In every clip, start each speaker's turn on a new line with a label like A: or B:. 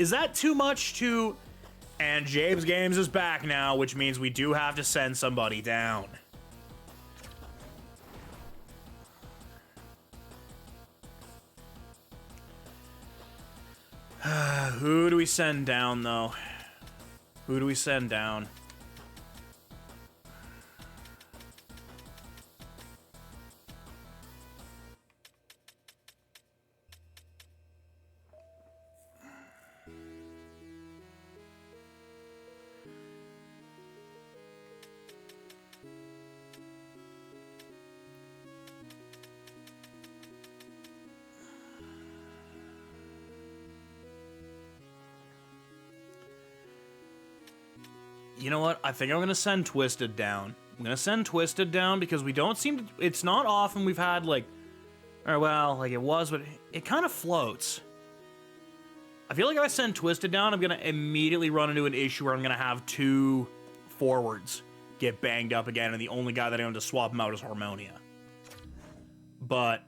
A: Is that too much to... And James Games is back now, which means we do have to send somebody down. Who do we send down, though? Who do we send down? You know what? I think I'm going to send Twisted down. I'm going to send Twisted down because we don't seem to... It's not often we've had, like... Or, well, like, it was, but it kind of floats. I feel like if I send Twisted down, I'm going to immediately run into an issue where I'm going to have two forwards get banged up again, and the only guy that I want to swap them out is Harmonia. But...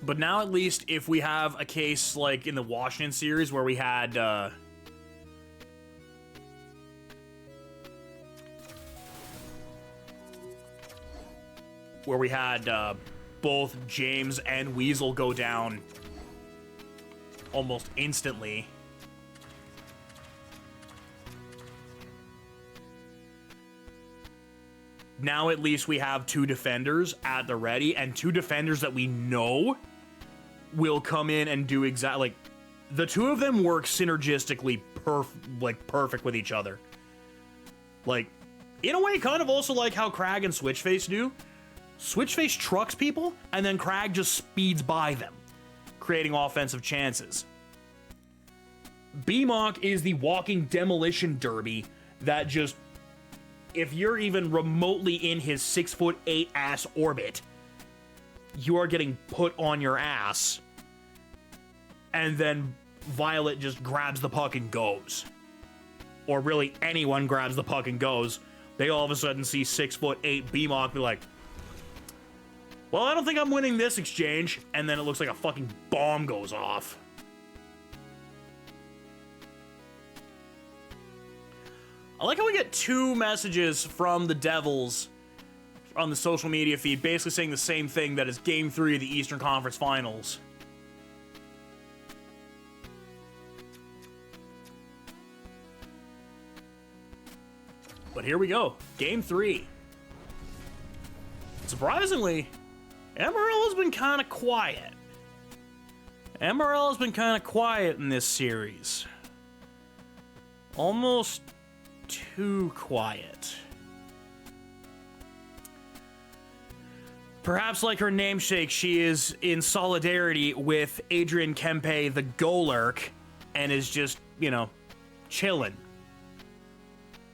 A: But now, at least, if we have a case like in the Washington series where we had, both James and Weasel go down almost instantly. Now, at least, we have two defenders at the ready, and two defenders that we know will come in and do exactly, like, the two of them work synergistically perfect with each other. Like, in a way, kind of also like how Crag and Switchface do. Switchface trucks people, and then Crag just speeds by them, creating offensive chances. BMOC is the walking demolition derby that just, if you're even remotely in his 6'8" ass orbit, you are getting put on your ass, and then Violet just grabs the puck and goes. Or really, anyone grabs the puck and goes. They all of a sudden see 6'8" BMOC be like, well, I don't think I'm winning this exchange, and then it looks like a fucking bomb goes off. I like how we get two messages from the Devils on the social media feed, basically saying the same thing, that is Game 3 of the Eastern Conference Finals. But here we go. Game 3. Surprisingly, Amarella's been kind of quiet. Amarella's been kind of quiet in this series. Almost too quiet. Perhaps like her namesake, she is in solidarity with Adrian Kempe, the Golurk, and is just, you know, chilling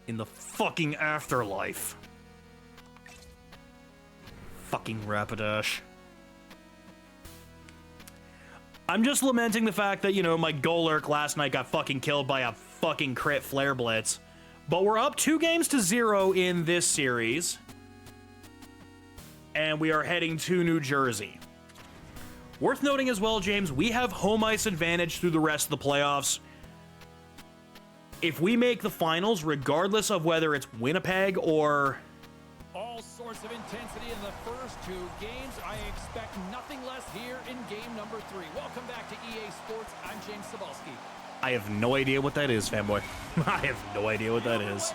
A: in the fucking afterlife. Fucking Rapidash. I'm just lamenting the fact that, you know, my Golurk last night got fucking killed by a fucking crit Flare Blitz. But we're up 2-0 in this series. And we are heading to New Jersey. Worth noting as well, James, we have home ice advantage through the rest of the playoffs. If we make the finals, regardless of whether it's Winnipeg or...
B: All sorts of intensity in the first two games. I expect nothing less here in game number 3. Welcome back to EA Sports. I'm James Cebulski.
A: I have no idea what that is, fanboy. I have no idea what that is.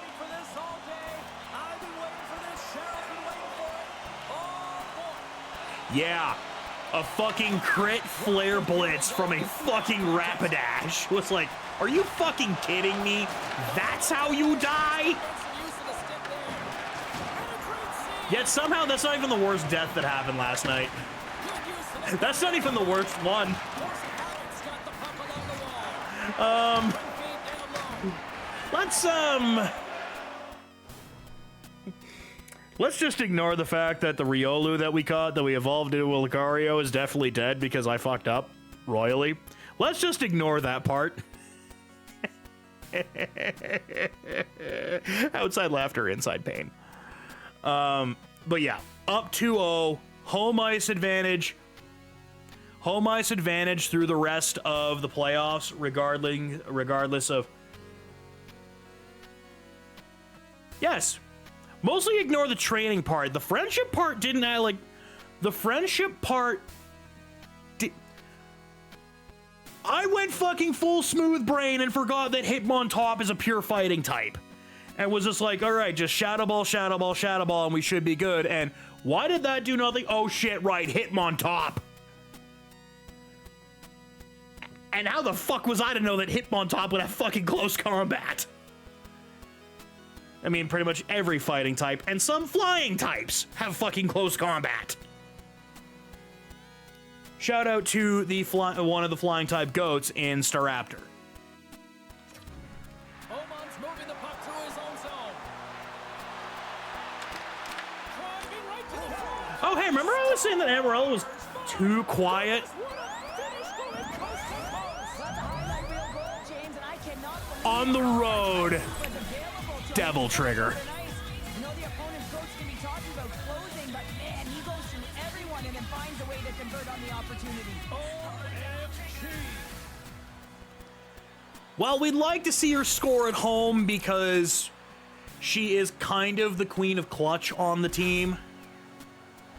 A: Yeah, a fucking crit Flare Blitz from a fucking Rapidash was like, are you fucking kidding me? That's how you die? Yet somehow that's not even the worst death that happened last night. That's not even the worst one. Let's just ignore the fact that the Riolu that we caught, that we evolved into a Lucario, is definitely dead because I fucked up royally. Let's just ignore that part. Outside laughter, inside pain. But yeah, up 2-0, home ice advantage. Home ice advantage through the rest of the playoffs, regardless of... Yes. Mostly ignore the training part. The friendship part didn't... The friendship part... I went fucking full smooth brain and forgot that Hitmontop is a pure fighting type. And was just like, alright, just Shadow Ball, Shadow Ball, Shadow Ball, and we should be good. And why did that do nothing? Oh shit, right, Hitmontop. And how the fuck was I to know that Hitmontop would have fucking close combat? I mean, pretty much every fighting type and some flying types have fucking close combat. Shout out to the one of the flying type goats in Staraptor.
B: Oman's moving the puck through his own zone. Driving right to the front.
A: Oh, hey, remember I was saying that Amarillo was too quiet? On the road, Devil Trigger.
C: You know the opponent's coach can be talking about closing, but man, he goes through everyone and then finds a way to convert on the opportunity.
A: Well, we'd like to see her score at home because she is kind of the queen of clutch on the team.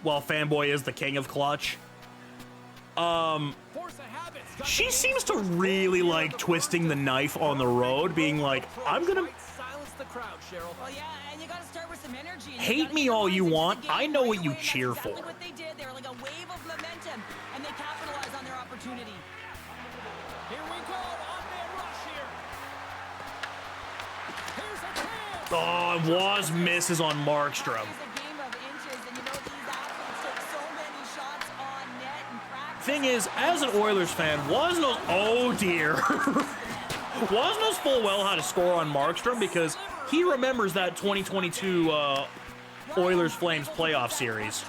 A: Well, Fanboy is the king of clutch. She seems to really like twisting the knife on the road, being like, I'm gonna...
B: Silence the crowd, Cheryl.
C: Well, yeah, and you gotta start with some energy.
A: Hate me all you want. I know what you cheer for.
C: That's exactly what they did. They were like a wave of momentum, and they capitalized on their opportunity.
B: Here we go, on-man rush here. Here's a chance.
A: Oh, Waz misses on Markstrom.
C: It's a game of inches, and you know these athletes take so many shots on net and practice.
A: Thing is, as an Oilers fan, Waz knows... Oh, dear. Waz knows full well how to score on Markstrom because he remembers that 2022 Oilers Flames playoff series.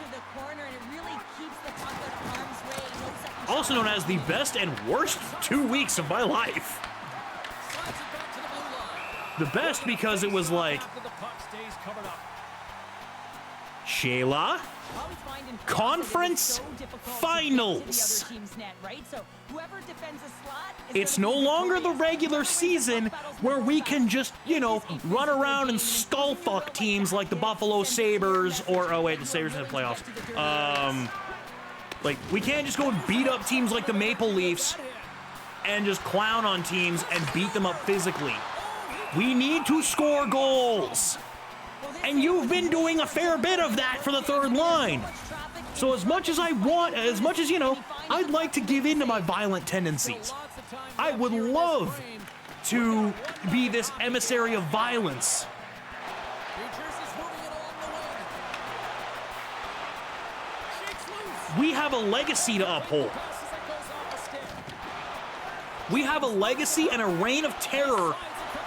A: Also known as the best and worst 2 weeks of my life. The best because it was like... Shayla... Conference Finals. It's no longer the regular season where we can just, you know, run around and skull fuck teams like the Buffalo Sabres or, oh wait, the Sabres in the playoffs. Like, we can't just go and beat up teams like the Maple Leafs and just clown on teams and beat them up physically. We need to score goals. And you've been doing a fair bit of that for the third line. So as much as I want, as much as, you know, I'd like to give in to my violent tendencies. I would love to be this emissary of violence. We have a legacy to uphold. We have a legacy and a reign of terror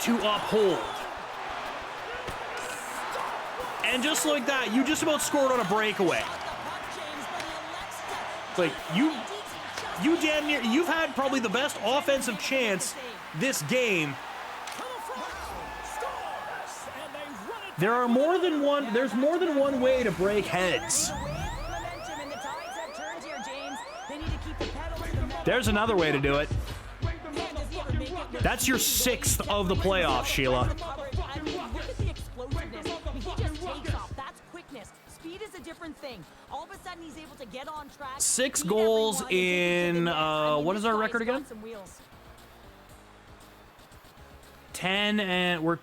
A: to uphold. And just like that, you just about scored on a breakaway. Like, you damn near, you've had probably the best offensive chance this game. There's more than one way to break heads. There's another way to do it. That's your 6th of the playoffs, Sheila.
C: Thing. All of a sudden he's able to get on track.
A: 6 goals in what is our record again? 10 and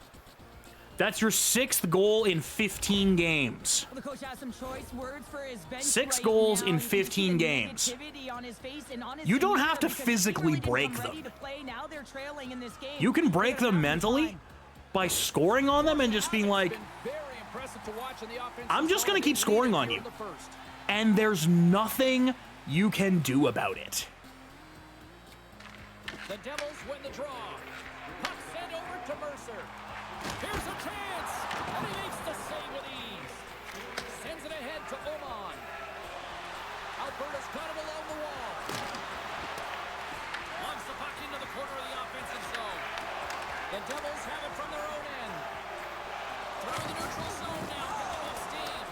A: that's your 6th goal in 15 games.
C: The coach has some choice words for his bench
A: 6
C: right
A: goals
C: now.
A: in 15 games. You don't have to physically break them. You can break them mentally by scoring on them and just being like, I'm just going to keep scoring on you. And there's nothing you can do about it.
B: The Devils win the draw. Puck sent over to Mercer. Here's a chance. And he makes the save with ease. Sends it ahead to Oman. Alberta's got it along the wall. Launch the puck into the corner of the offensive zone. The Devils have it from their own end. Through the neutral zone now. Off steam.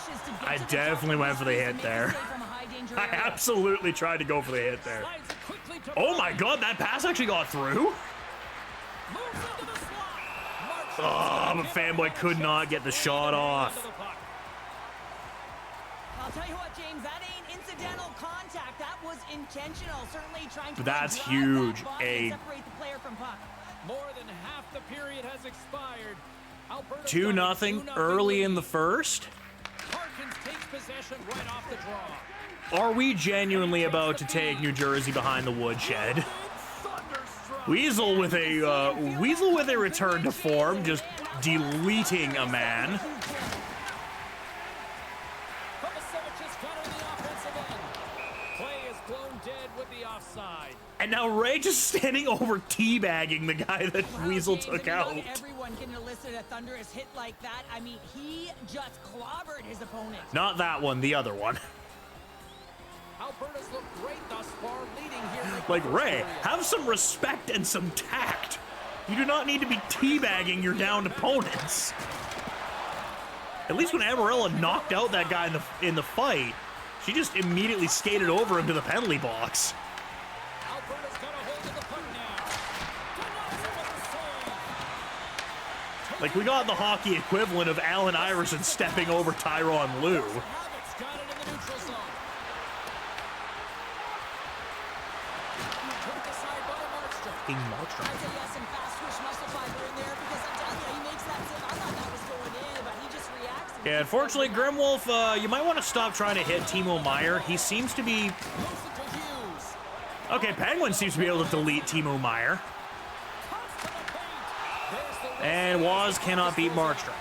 C: pushes to get
A: I
C: to the
A: definitely
C: top
A: went
C: of
A: for the
C: his
A: hit
C: crease to
A: there.
C: make him stay from a high danger
A: I
C: area.
A: absolutely tried to go for the hit there.
B: Slides it quickly to
A: Oh my god, that pass actually got through?
B: Moves into the slot.
A: Oh, but Fanboy could not get the shot off.
C: I'll tell you what, James, that ain't incidental contact. That was intentional. Certainly trying to
A: That's
C: drive
A: huge.
C: that body and
A: A
C: separate the player from puck.
B: More than half the period has expired. Alberta
A: 2-0 early in the first.
B: Harkins takes possession right off the draw.
A: Are we genuinely about to take New Jersey behind the woodshed? Weasel with a return to form, just deleting a man.
B: Kovacevic has got on the offensive end. Play is blown dead with the offside.
A: And now Ray just standing over teabagging the guy that
C: Wow,
A: Weasel
C: James,
A: took
C: I
A: out.
C: mean, not everyone can elicit a thunderous hit like that. I mean, he just clobbered his opponent.
A: Not that one, the other one.
B: Alberta's looked great thus far, leading here. in the
A: Like,
B: first
A: Ray,
B: period.
A: have some respect and some tact. You do not need to be teabagging your downed opponents. At least when Amarella knocked out that guy in the fight, she just immediately skated over him to the penalty box.
B: Alberta's got a hold of the puck now. Denies him with the save.
A: Like, we got the hockey equivalent of Allen Iverson stepping over Tyronn Lue.
B: Habit's got it in the neutral zone. Put aside by Markstrom.
C: I'd say yes, some fast twitch muscle fiber in there because I'm telling you, he makes that save. I thought that was going in, but he just reacts. And
A: Yeah, unfortunately, Grimwolf, you might want to stop trying to hit Timo Meyer. He seems to be...
B: Moves it to Hughes.
A: Okay, Penguin seems to be able to delete Timo Meyer.
B: Comes to the paint. There's the
A: And Waz cannot beat Markstrom.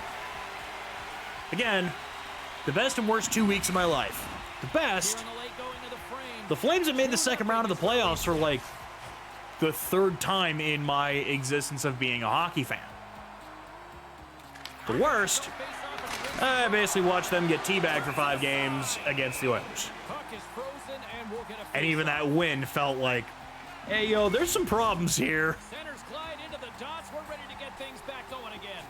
A: Again, the best and worst 2 weeks of my life. The best,
B: here in the late going to the frame.
A: the Flames have made the second round of the playoffs for like the third time in my existence of being a hockey fan. The worst,
B: Face-off and
A: I basically watched them get teabagged for 5 games against the Oilers.
B: puck is frozen and we'll get a
A: And even that win felt like, hey, yo, there's some problems here.
B: Centers glide into the dots. We're ready to get things back going again.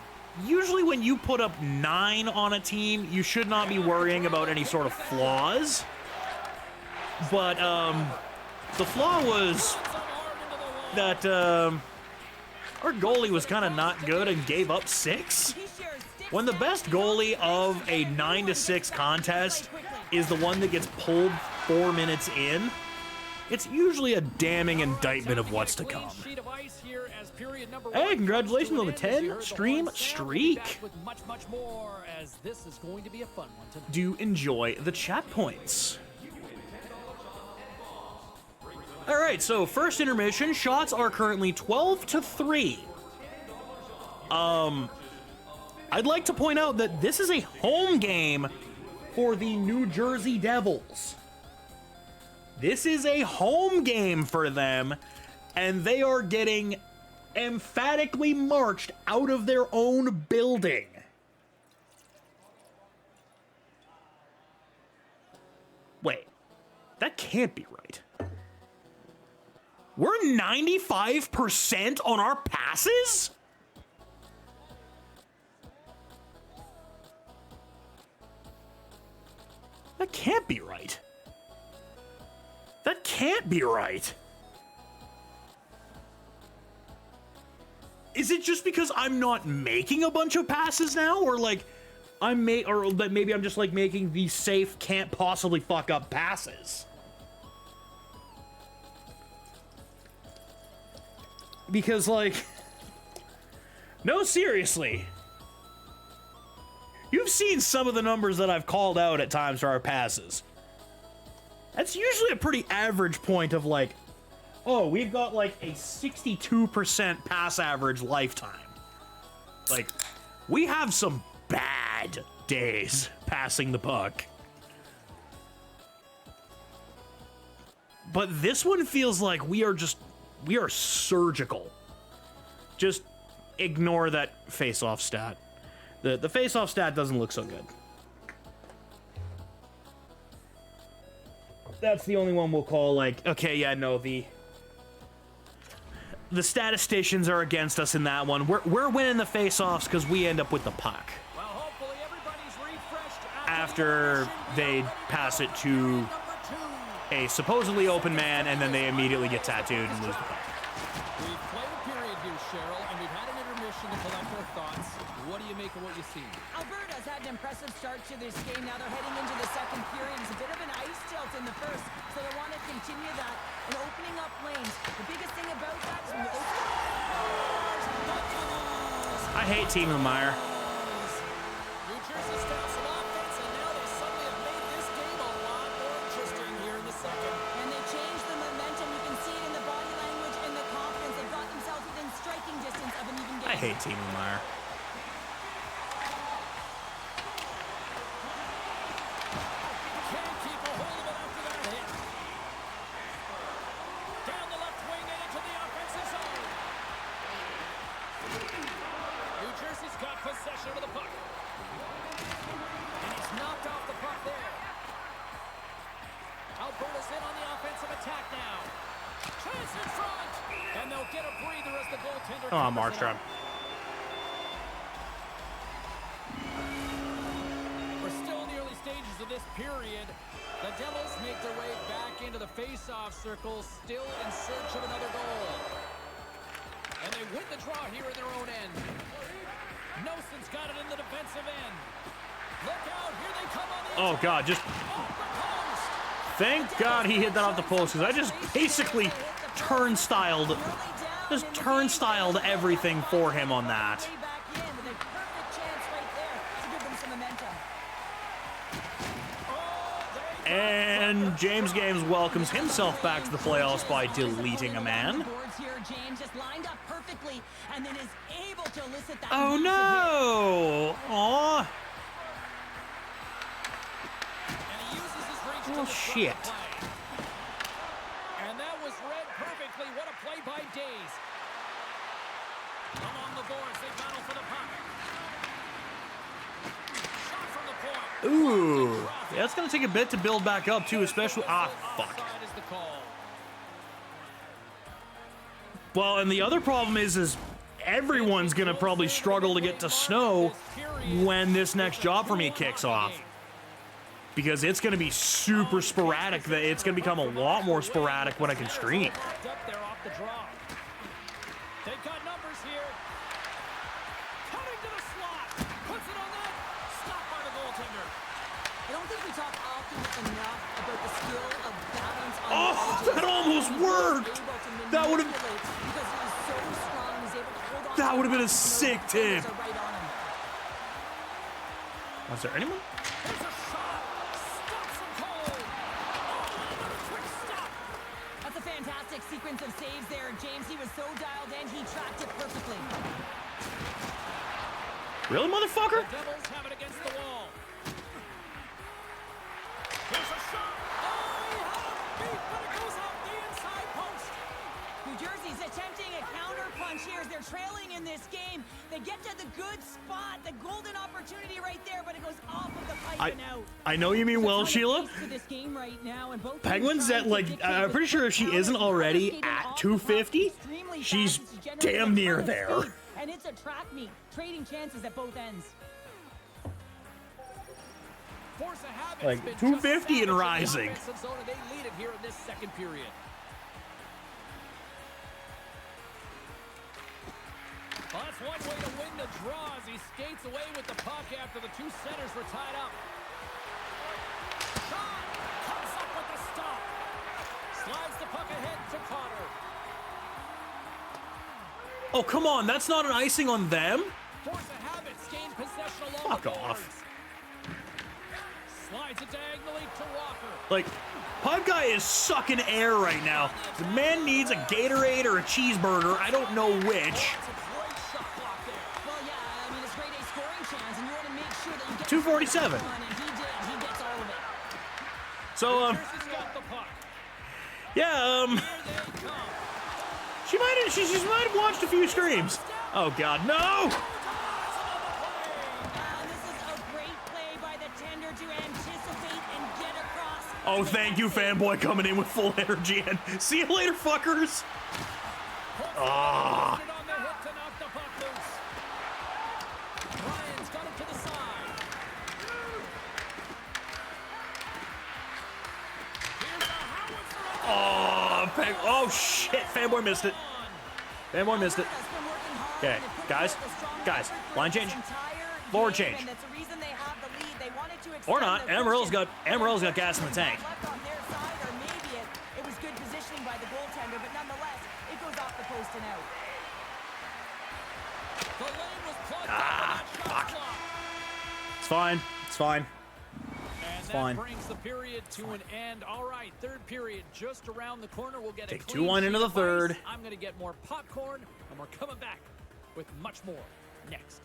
A: Usually when you put up 9 on a team, you should not be worrying about any sort of flaws. But the flaw was that our goalie was kind of not good and gave up 6.
C: he shares sticks
A: When the
C: down
A: best
C: the
A: goalie
C: ice.
A: of a 9-6 contest is the one that gets pulled 4 minutes in, it's usually a damning indictment of what's to come. Hey, congratulations on the 10 stream streak.
B: With much more, as this is going to be a fun one tonight.
A: Do enjoy the chat points. All right, so first intermission, shots are currently 12-3. I'd like to point out that this is a home game for the New Jersey Devils. This is a home game for them, and they are getting emphatically marched out of their own building. Wait, that can't be right. We're 95% on our passes? That can't be right. That can't be right. Is it just because I'm not making a bunch of passes now, or like or that maybe I'm just like making these safe, can't possibly fuck up passes? Because like, no, seriously. You've seen some of the numbers that I've called out at times for our passes. That's usually a pretty average point of like, oh, we've got like a 62% pass average lifetime. Like, we have some bad days passing the puck. But this one feels like we are surgical. Just ignore that face-off stat. The face-off stat doesn't look so good. That's the only one we'll call like, okay, yeah, no, the statisticians are against us in that one. We're winning the face-offs because we end up with the puck.
B: Well, hopefully everybody's refreshed
A: after they pass it to a supposedly open man, and then they immediately get tattooed and lose the puck.
B: We've played a period here, Cheryl, and we've had an intermission to collect our thoughts. What do you make of what you see?
C: Alberta's had an impressive start to this game. Now they're heading into the second period. It's a bit of an ice tilt in the first, so they want to continue that and opening up lanes. The biggest thing about that is when you open
A: I hate Timo Meier.
B: New Jersey stops some offense, and now they suddenly have made this game a lot more interesting here in the second.
C: and they change the momentum. You can see it in the body language and the confidence. They've got themselves within striking distance of an even game.
A: I hate Timo Meier.
B: Can't keep a hold of it after that hit. Down the left wing and into the offensive zone. New Jersey's got possession of the puck. And he's knocked off the puck there. Alberta's in on the offensive attack now. Chance in front. And they'll get a breather as the goaltender.
A: Oh,
B: covers it
A: Markstrom.
B: up. We're still in the early stages of this period. The Devils make their way back into the face-off circle, still in search of another goal. And they win the draw here in their own end. Nelson's got it in the defensive end. Look out, here they come on the
A: Oh,
B: attack.
A: God, just
B: Off the post.
A: thank God he hit that off the post, because I just basically turnstyled everything for him on that.
C: Way back in with a perfect chance right there to give them some momentum.
A: And James Games welcomes himself back to the playoffs by deleting a man.
C: Boards here, James just lined up perfectly and then is able to elicit that.
A: Oh,
C: massive
A: no! Aw.
B: And he uses his reach to
A: Oh,
B: disrupt the
A: shit.
B: play. And that was read perfectly. What a play by Days. Along the boards, they battle for the puck. Shot from the point.
A: Ooh. Yeah, it's going to take a bit to build back up, too, especially... Ah, fuck.
B: Offside is the call.
A: Well, and the other problem is everyone's going to probably struggle to get to snow when this next job for me kicks off. Because it's going to be super sporadic. It's going to become a lot more sporadic when I can stream.
B: Locked up there off the draw. They've got numbers here. Cutting to the slot. Puts it on net. Stopped by the goaltender.
C: I don't think we talk often enough about the skill of balance on
A: Oh,
C: the edges.
A: that almost worked. That would have...
C: Because he is so strong, he's able to hold on.
A: That
C: to
A: would have been a
C: the puck,
A: sick
C: and the defenders
A: tip.
C: are right on him.
A: Was there anyone?
B: There's a shot. Stops him cold. Oh, another quick stop.
C: That's a fantastic sequence of saves there, James. He was so dialed in, he tracked it perfectly.
A: Really, motherfucker?
B: The Devils have it against the wall. Here's a shot. Oh, he had it beat, but it goes off the inside post.
C: New Jersey's attempting a counter punch here as they're trailing in this game. They get to the good spot, the golden opportunity right there, but it goes off of the pipe and out.
A: I know you mean well, Sheila.
C: To this game right now, and both
A: Penguins
C: teams
A: at, like,
C: trying to
A: I'm
C: dictate
A: pretty sure if she
C: with
A: isn't
C: power,
A: already
C: skating
A: at
C: off the
A: 250,
C: puck extremely
A: she's
C: fast. She generates
A: damn
C: a
A: near
C: ton of
A: there.
C: speed, and it's a track meet, trading chances at both ends.
B: Force a habit's
A: Like,
B: been just
A: 250 and
B: savage in the
A: rising.
B: offensive zone, and they lead it here in this second period. Well, that's one way to win the draw as he skates away with the puck after the two centers were tied up. Shot! Comes up with the stop. Slides the puck ahead to Connor.
A: Oh, come on. That's not an icing on them?
B: Force a habit's gained possession along
A: Fuck
B: the
A: off.
B: boards. Slides it diagonally to Walker.
A: Like, Pipe Guy is sucking air right now. The man needs a Gatorade or a cheeseburger. I don't know which.
B: It's a great shot block there.
C: Well, yeah, I mean, it's grade A scoring chance, and you want to make sure that you get
A: 247.
C: and he did. He gets all of it.
A: So,
B: Jersey's got the puck.
A: yeah,
B: Here they come.
A: she might have watched a few streams. Oh, God, no!
C: This is a great play by the tender to anticipate and get across.
A: Oh, thank you, fanboy, coming in with full energy. And see you later, fuckers. Ah.
B: On the hit to knock the puck loose. Ryan's got it to the side.
A: Oh, shit. Fanboy missed it. Fanboy missed it. Okay, guys. Line change. Forward change. Or not. Amarillo's got gas in the tank.
C: It was good positioning by the goaltender, but nonetheless, it goes off the post and out.
A: Fuck. It's fine. It's fine.
B: And
A: fine.
B: that brings the period to an end. All right, third period just around the corner. We'll get
A: Take
B: a clean
A: 2-1 into
B: sheet
A: the
B: of
A: third.
B: ice. I'm going to get more popcorn, and we're coming back with much more next.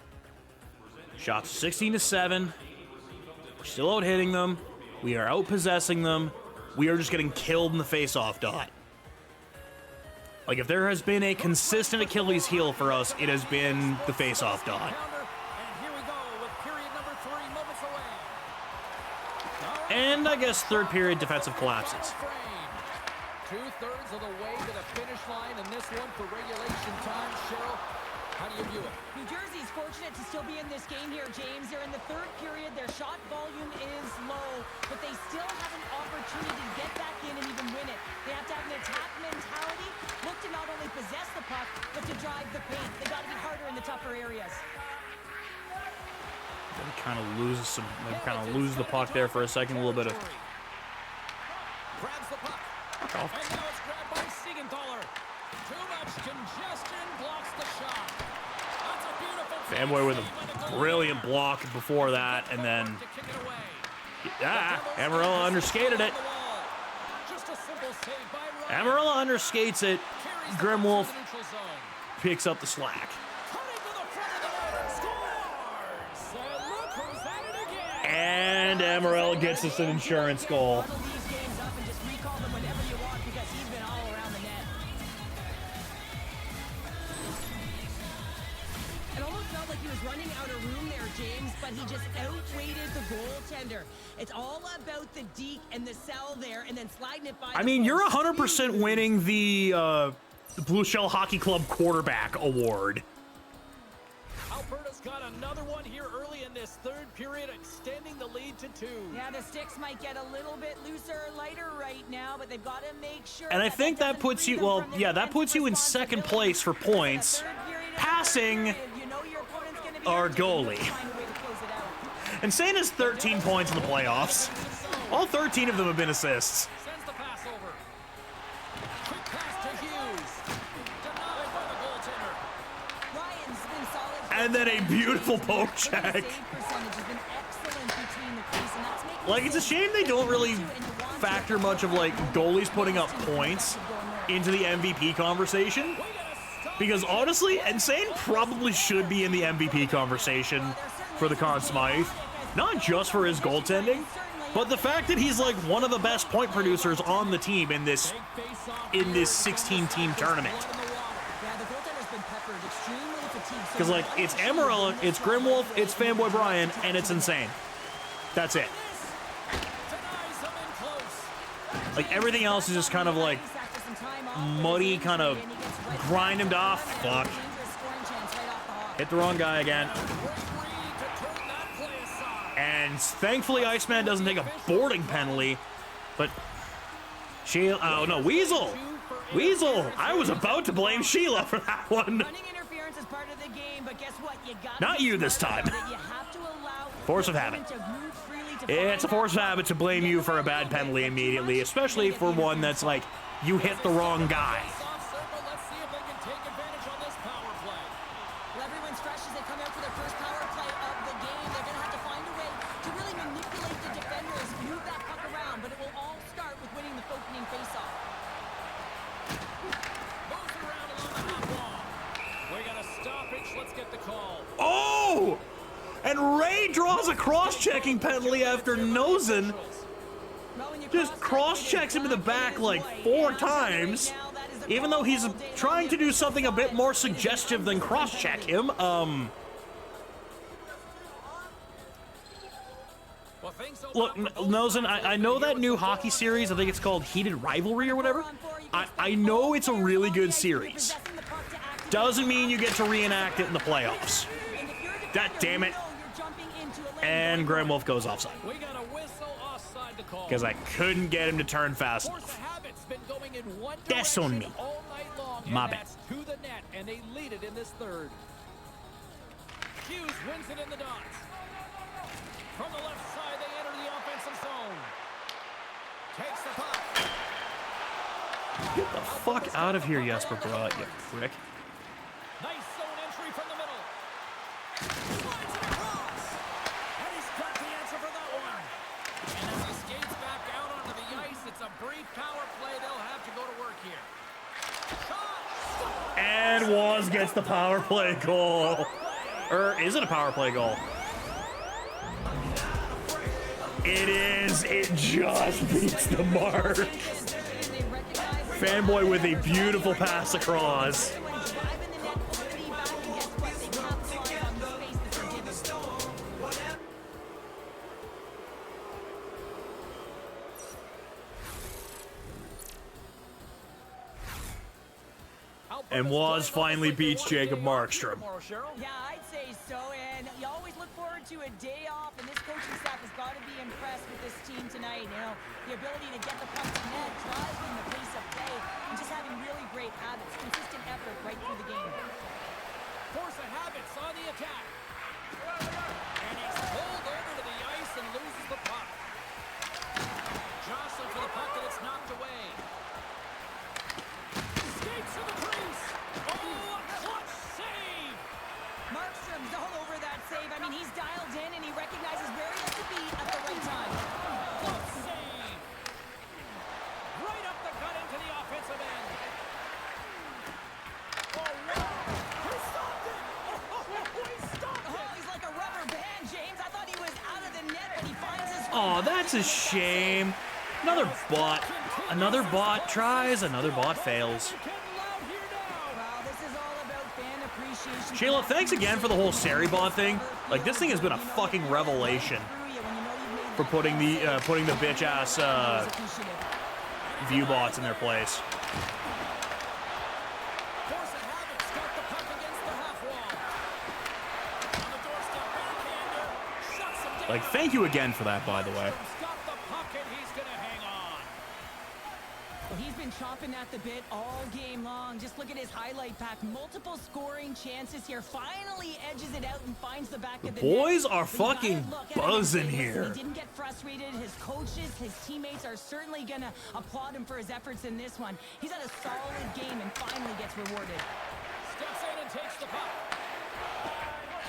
A: Shots 16-7. We're still out hitting them. We are out possessing them. We are just getting killed in the face-off dot. Like, if there has been a consistent Achilles heel for us, it has been the face-off dot.
B: And here we go with period number 3 moments away.
A: And I guess third period defensive collapses.
B: Two-thirds of the way to the finish line, and this one for regulation time. Cheryl, how do you view it?
C: New Jersey's fortunate to still be in this game here, James. They're in the third period. Their shot volume is low, but they still have an opportunity to get back in and even win it. They have to have an attack mentality, look to not only possess the puck, but to drive the paint. They got to be harder in the tougher areas.
A: Kind of lose the puck there for a second. A little bit of.
B: Grabs the puck.
A: Fuck off.
B: And now it's grabbed by Siegenthaler. Too much congestion blocks the shot. That's a beautiful
A: Fanboy with a brilliant block before that, and then
B: to kick it away.
A: Amarillo underskated it.
B: Just a simple save by Ryan.
A: Amarillo underskates it.
B: Carries the
A: Grimwolf
B: puck to the neutral zone.
A: picks up the slack.
B: Cutting to the front of the net and scores. And look who's at it again.
A: And Amarillo gets us an insurance goal.
C: Bottle these games up and just recall them whenever you want because he's been all around the net. It almost felt like he was running out of room there, James, but he just outweighted the goaltender. It's all about the deke and the cell there and then sliding it by.
A: I mean, you're 100% winning the Blue Shell Hockey Club quarterback award.
B: Alberta's got another one here early in this third period, extending the lead to 2.
C: Yeah, the sticks might get a little bit looser or lighter right now, but they've got to make sure.
A: And I think that
C: doesn't
A: puts
C: free
A: you,
C: them
A: well,
C: from their
A: yeah, that puts you in
C: defensive
A: second place for
C: responsibility.
A: points,
C: Third period,
A: passing
C: you know your opponent's gonna be
A: our
C: able to
A: goalie.
C: find a way to close it out.
A: Insane has 13 points in the playoffs. All 13 of them have been assists.
B: Sends the pass over. Quick pass to Hughes. Denied by the goaltender.
C: Ryan's been solid.
A: And then a beautiful poke
C: His
A: check.
C: save percentage has been excellent between the crease, and that's making
A: Like, it's a shame they don't really factor much of, like, goalies putting up points into the MVP conversation. Because, honestly, Insane probably should be in the MVP conversation for the Conn Smythe. Not just for his goaltending, but the fact that he's, like, one of the best point producers on the team in this 16-team tournament.
C: Yeah, the goaltender's been peppered, extremely fatigued.
A: Because, like, it's Amarillo, it's Grimwolf, it's Fanboy Brian, and it's Insane. That's it.
B: Denies him in close.
A: Like, everything else is just kind of, like, muddy, kind of grind him off. Fuck. Hit the wrong guy again.
B: Great read to turn that play aside.
A: And thankfully, Iceman doesn't take a boarding penalty. But Sheila, oh no, Weasel. Weasel. I was about to blame Sheila for that one.
C: Running interference is part of the game, but guess what? You got
A: Not you this time.
C: You have to allow
A: Force of habit.
C: to move freely to
A: It's a
C: find
A: force of
C: that
A: habit to blame you for a bad penalty immediately, especially for one that's like, you hit the wrong guy.
B: Off circle. Let's see if they can take advantage on this power play.
C: Well, everyone's fresh as they come out for their first power play of the game. They're going to have to find a way to really manipulate the defenders, move that puck around, but it will all start with winning the opening faceoff.
B: Moves around along the half wall. We got a stoppage. Let's get the call.
A: Oh! And Ray draws a cross-checking penalty after Nosen
C: Well, when you
A: just cross-checks him in the back like 4 times, even though he's trying to do something a bit more suggestive than cross-check him.
B: Well, things open
A: Look,
B: up for both
A: Nosen,
B: sides.
A: I know that new hockey series, I think it's called Heated Rivalry or whatever. I know it's a really good series. Doesn't mean you get to reenact it in the playoffs. God damn it. And Grimwolf goes offside.
B: We got a whistle offside. offside to call.
A: because I couldn't get him to turn fast
B: Force
A: enough.
B: of habit's been going in one
A: That's on
B: direction
A: me.
B: all night long,
A: My
B: and
A: bad.
B: that's to the net, and they lead it in this third. Hughes wins it in the dots. From the left side, they enter the offensive zone. Takes the puck.
A: Get the fuck out of here, Jesper Bratt, you prick.
B: Nice zone entry from the middle. Slides it across. And he's got the answer for that one. And as he skates back out onto the ice, it's a brief power play. They'll have to go to work here. Shot.
A: And Waz gets the power play goal. Or is it a power play goal? It is. It just beats the mark. Fanboy with a beautiful pass across. And Waz finally beats Jacob Markstrom.
C: Yeah, I'd say so, and you always look forward to a day off, and this coaching staff has got to be impressed with this team tonight. You know, the ability to get the puck to net, driving the pace of play, and just having really great habits, consistent effort right through the game.
B: Force of habits on the attack. And he's pulled over to the ice and loses the puck. Jostling for the puck, and it's knocked away. Skates to the crease. Oh, a clutch save.
C: Markstrom's all over that save. I mean, he's dialed in, and he recognizes where he has to be at the right time.
B: Clutch save. Right up the gut into the offensive end. Oh, wow. He stopped it. Oh, he stopped
C: Oh,
B: it.
C: he's like a rubber band, James. I thought he was out of the net, but he finds his way.
A: Oh, that's a shame. Another bot. Another bot tries, another bot fails.
C: Well, this is all about fan appreciation.
A: Sheila, thanks again for the whole Saribot thing. Like, this thing has been a fucking revelation for putting the bitch ass view bots in their place.
B: Force of habits got the puck against the half wall. On the doorstep, backhander, shuts him down.
A: Like, thank you again for that, by the way.
B: Markstrom's got the puck and he's gonna hang on.
C: Well, he's been chomping at the bit all game long. Just look at his highlight pack. Multiple scoring chances here. Finally edges it out and finds the back of the
A: Boys
C: net.
A: are
C: But you gotta
A: fucking
C: look at him and
A: buzzing
C: say, listen,
A: here.
C: He didn't get frustrated. His coaches, his teammates are certainly going to applaud him for his efforts in this one. He's had a solid game and finally gets rewarded.
B: Steps in and takes the puck.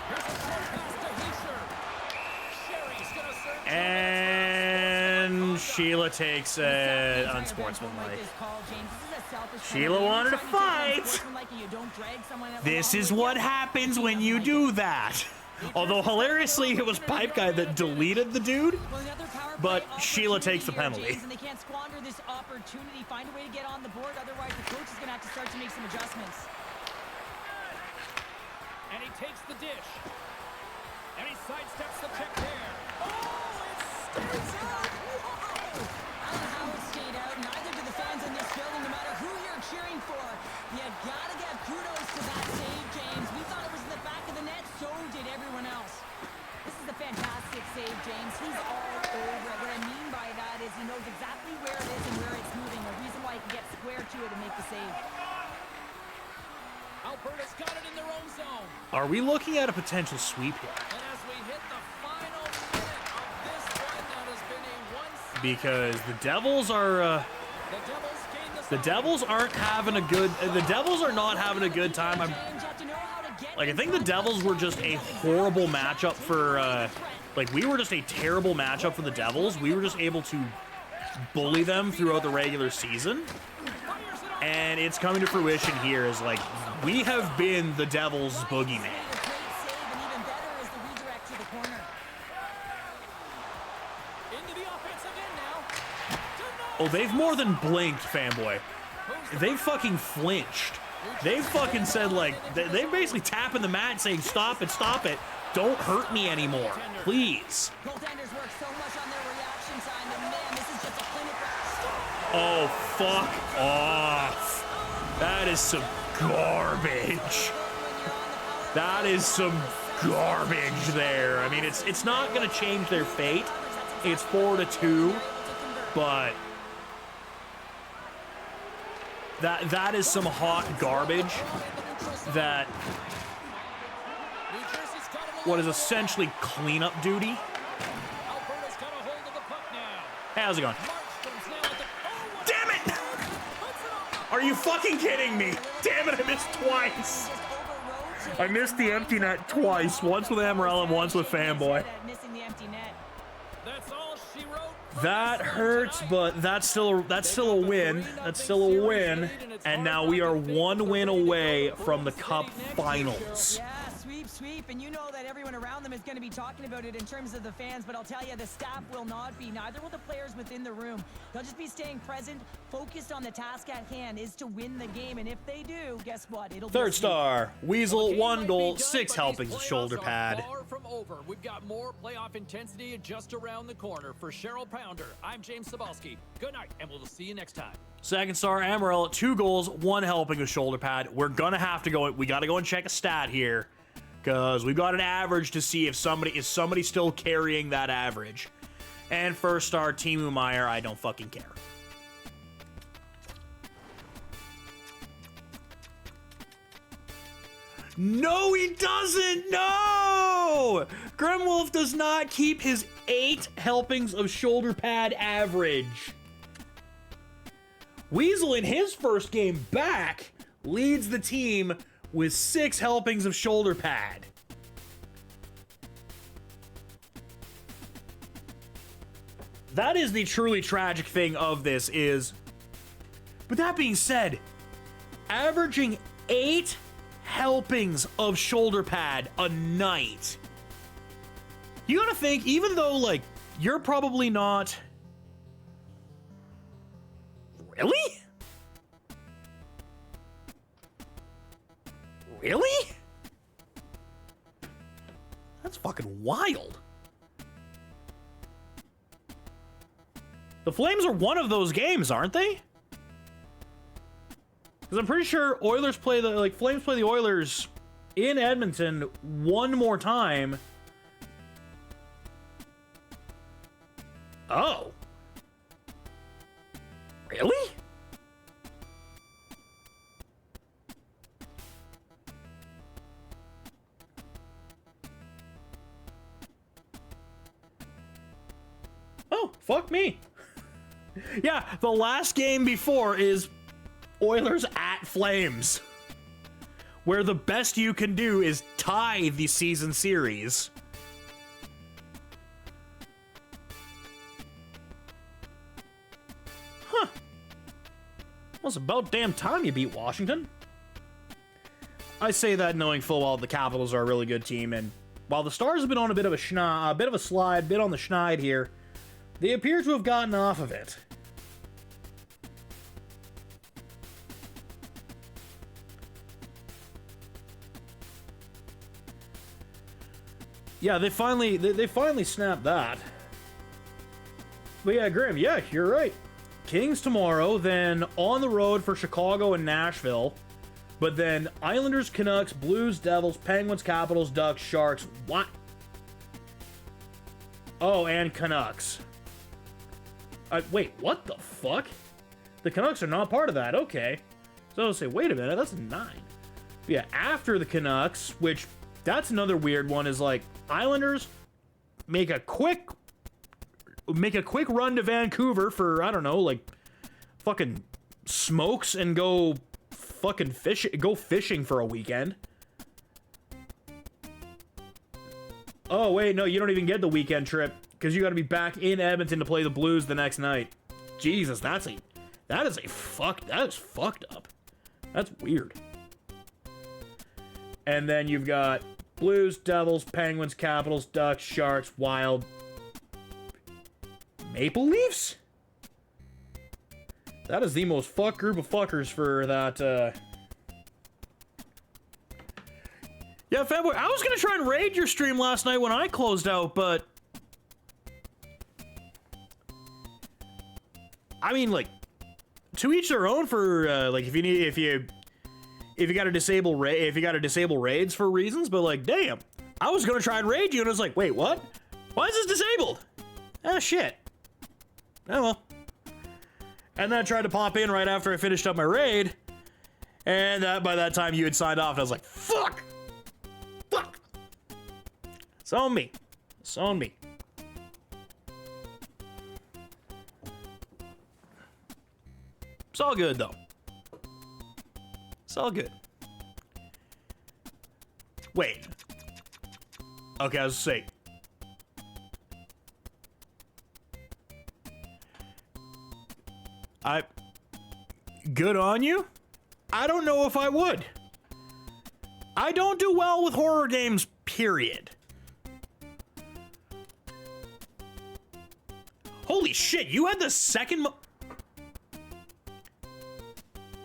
B: Here's a short pass to Heischer. Sherry's gonna serve.
A: And Sheila takes it unsportsmanlike. Sheila wanted to fight. This is what happens when you do that. Although hilariously, it was Pipe Guy that deleted the dude. But Sheila takes the penalty.
C: And they can't squander this opportunity. Find a way to get on the board. Otherwise, the coach is going to have to start to make some adjustments.
B: And he takes the dish. And he sidesteps the check there. Oh, it stays out. Whoa!
C: I don't know how it stayed out. Neither do the fans in this building, no matter who you're cheering for. You got to give kudos to that save, James. We thought it was in the back of the net. So did everyone else. This is a fantastic save, James. He's all over it. What I mean by that is he knows exactly where it is and where it's moving. A reason why he can get square to it and make the save.
B: Alberta's got it in their own zone.
A: Are we looking at a potential sweep here?
B: And as we hit the final minute of this one, that has been a one-sided.
A: Because the Devils are.
B: The Devils gain
A: The Devils aren't having a good. The Devils are not having a good time.
C: James, you have to know how to get
A: Like, I think the Devils were just a horrible matchup for. Like, we were just a terrible matchup for the Devils. We were just able to bully them throughout the regular season. And it's coming to fruition here is like, we have been the Devils' boogeyman.
C: a great save, and even better is the redirect to the corner.
B: into the offensive end now.
A: Oh, they've more than blinked, fanboy. They fucking flinched. They fucking said, like, they basically tapping the mat saying, stop it, don't hurt me anymore, please.
C: Goaltenders work so much on their reaction time, and man, this is just a clinical.
A: Oh, fuck off. That is some garbage. That is some garbage there. I mean, it's not going to change their fate, It's 4-2, but that is some hot garbage that what is essentially cleanup duty. Hey, how's it going? Damn it! Are you fucking kidding me? Damn it, I missed twice. I missed the empty net twice. Once with Amaral and once with Fanboy. That hurts, but that's still a win. That's still a win. And now we are one win away from the Cup Finals.
C: Yeah, sweep, and you know that everyone around them is going to be talking about it in terms of the fans, but I'll tell you, the staff will not be. Neither will the players within the room. They'll just be staying present, focused on the task at hand, is to win the game, and if they do, guess what? It'll be
A: Third star, Weasel, 1 goal, 6 helpings of shoulder pad.
B: Far from over. We've got more playoff intensity just around the corner. For Cheryl Pounder, I'm James Sabalski. Good night, and we'll see you next time.
A: Second star, Amaral, 2 goals, 1 helping of shoulder pad. We're gonna have to go. We gotta go and check a stat here, because we've got an average to see if somebody still carrying that average. And first star, Timu Meyer, I don't fucking care. No, he doesn't! No! Grimwolf does not keep his 8 helpings of shoulder pad average. Weasel, in his first game back, leads the team with 6 helpings of shoulder pad. That is the truly tragic thing of this is, but that being said, averaging 8 helpings of shoulder pad a night. You gotta think, even though, like, you're probably not... Really? Really? That's fucking wild. The Flames are one of those games, aren't they? Because I'm pretty sure Oilers play Flames play the Oilers in Edmonton one more time. Oh. Really? Oh, fuck me. Yeah, the last game before is Oilers at Flames, where the best you can do is tie the season series. Huh. Well, it's about damn time you beat Washington. I say that knowing full well the Capitals are a really good team, and while the Stars have been on a bit of a slide, bit on the schneid here, they appear to have gotten off of it. Yeah, they finally snapped that. But yeah, Grim, yeah, you're right. Kings tomorrow, then on the road for Chicago and Nashville. But then Islanders, Canucks, Blues, Devils, Penguins, Capitals, Ducks, Sharks. What? Oh, and Canucks. Wait, what the fuck? The Canucks are not part of that. Okay. So I'll say, wait a minute, that's a 9. But yeah, after the Canucks, which that's another weird one, is like Islanders make a quick run to Vancouver for, I don't know, like fucking smokes and go fishing for a weekend. Oh wait, no, you don't even get the weekend trip because you got to be back in Edmonton to play the Blues the next night. Jesus, that is fucked up. That's weird. And then you've got Blues, Devils, Penguins, Capitals, Ducks, Sharks, Wild, Maple Leafs? That is the most fucked group of fuckers for that, Yeah, Fanboy, I was gonna try and raid your stream last night when I closed out, but... I mean, like, to each their own for, like, if you gotta disable raids for reasons, but like, damn, I was gonna try and raid you, and I was like, wait, what? Why is this disabled? Oh, shit. Oh, well. And then I tried to pop in right after I finished up my raid. And by that time, you had signed off. And I was like, fuck! Fuck! It's on me. It's on me. It's all good, though. It's all good. Wait. Okay, I was saying. Good on you? I don't know if I would. I don't do well with horror games, period. Holy shit, you had the second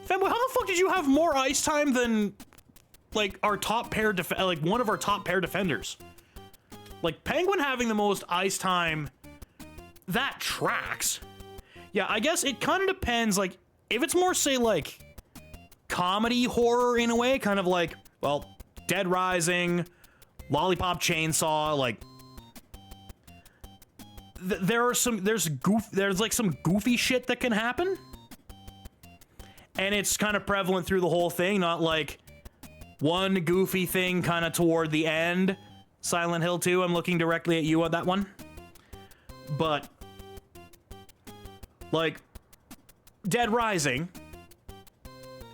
A: Fanboy, how the fuck did you have more ice time than, like, our top pair like, one of our top pair defenders? Like, Penguin having the most ice time, that tracks. Yeah, I guess it kind of depends, like, if it's more, say, like, comedy horror in a way, kind of like, well, Dead Rising, Lollipop Chainsaw, like, there's like some goofy shit that can happen. And it's kind of prevalent through the whole thing, not like one goofy thing kind of toward the end. Silent Hill 2, I'm looking directly at you on that one. But, like, Dead Rising,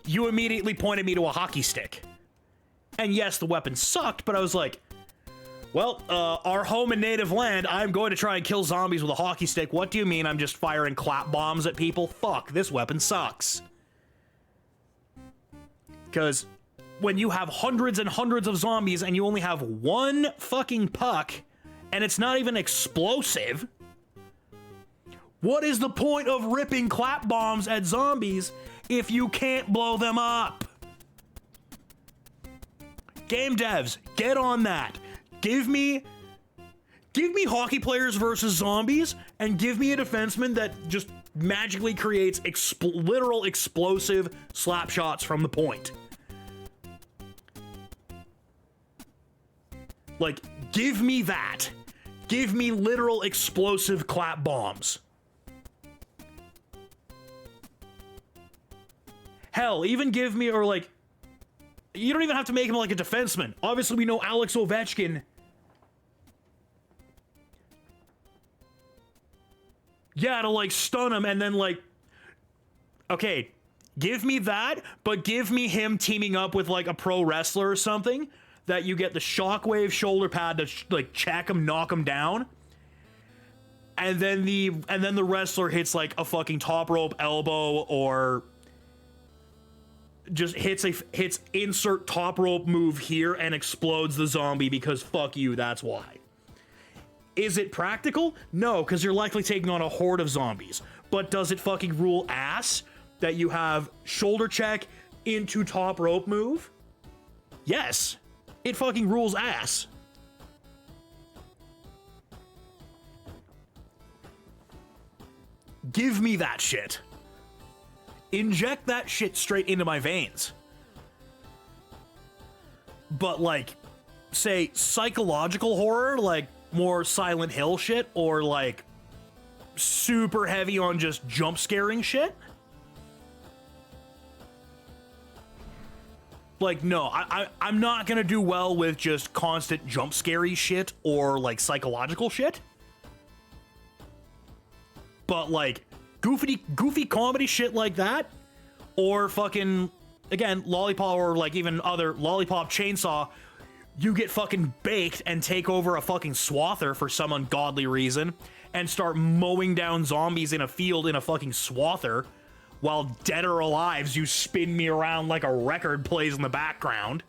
A: you immediately pointed me to a hockey stick. And yes, the weapon sucked, but I was like, well, our home and native land, I'm going to try and kill zombies with a hockey stick. What do you mean I'm just firing clap bombs at people? Fuck, this weapon sucks. Because when you have hundreds and hundreds of zombies and you only have one fucking puck, and it's not even explosive, what is the point of ripping clap bombs at zombies if you can't blow them up? Game devs, get on that. Give me hockey players versus zombies, and give me a defenseman that just magically creates literal explosive slap shots from the point. Like, give me that. Give me literal explosive clap bombs. Hell, even give me, or like, you don't even have to make him like a defenseman. Obviously, we know Alex Ovechkin. Yeah, to like stun him and then like, okay, give me that, but give me him teaming up with like a pro wrestler or something that you get the shockwave shoulder pad to like check him, knock him down. And then the wrestler hits like a fucking top rope elbow or just hits insert top rope move here and explodes the zombie because fuck you, that's why. Is it practical? No, because you're likely taking on a horde of zombies. But does it fucking rule ass that you have shoulder check into top rope move? Yes, it fucking rules ass. Give me that shit. Inject that shit straight into my veins. But like, say, psychological horror, like more Silent Hill shit, or like super heavy on just jump scaring shit? Like, no, I'm not gonna do well with just constant jump scary shit or like psychological shit. But like goofy comedy shit like that, or fucking, again, Lollipop, or like even other Lollipop Chainsaw, you get fucking baked and take over a fucking swather for some ungodly reason and start mowing down zombies in a field in a fucking swather while dead or alive you spin me around like a record plays in the background.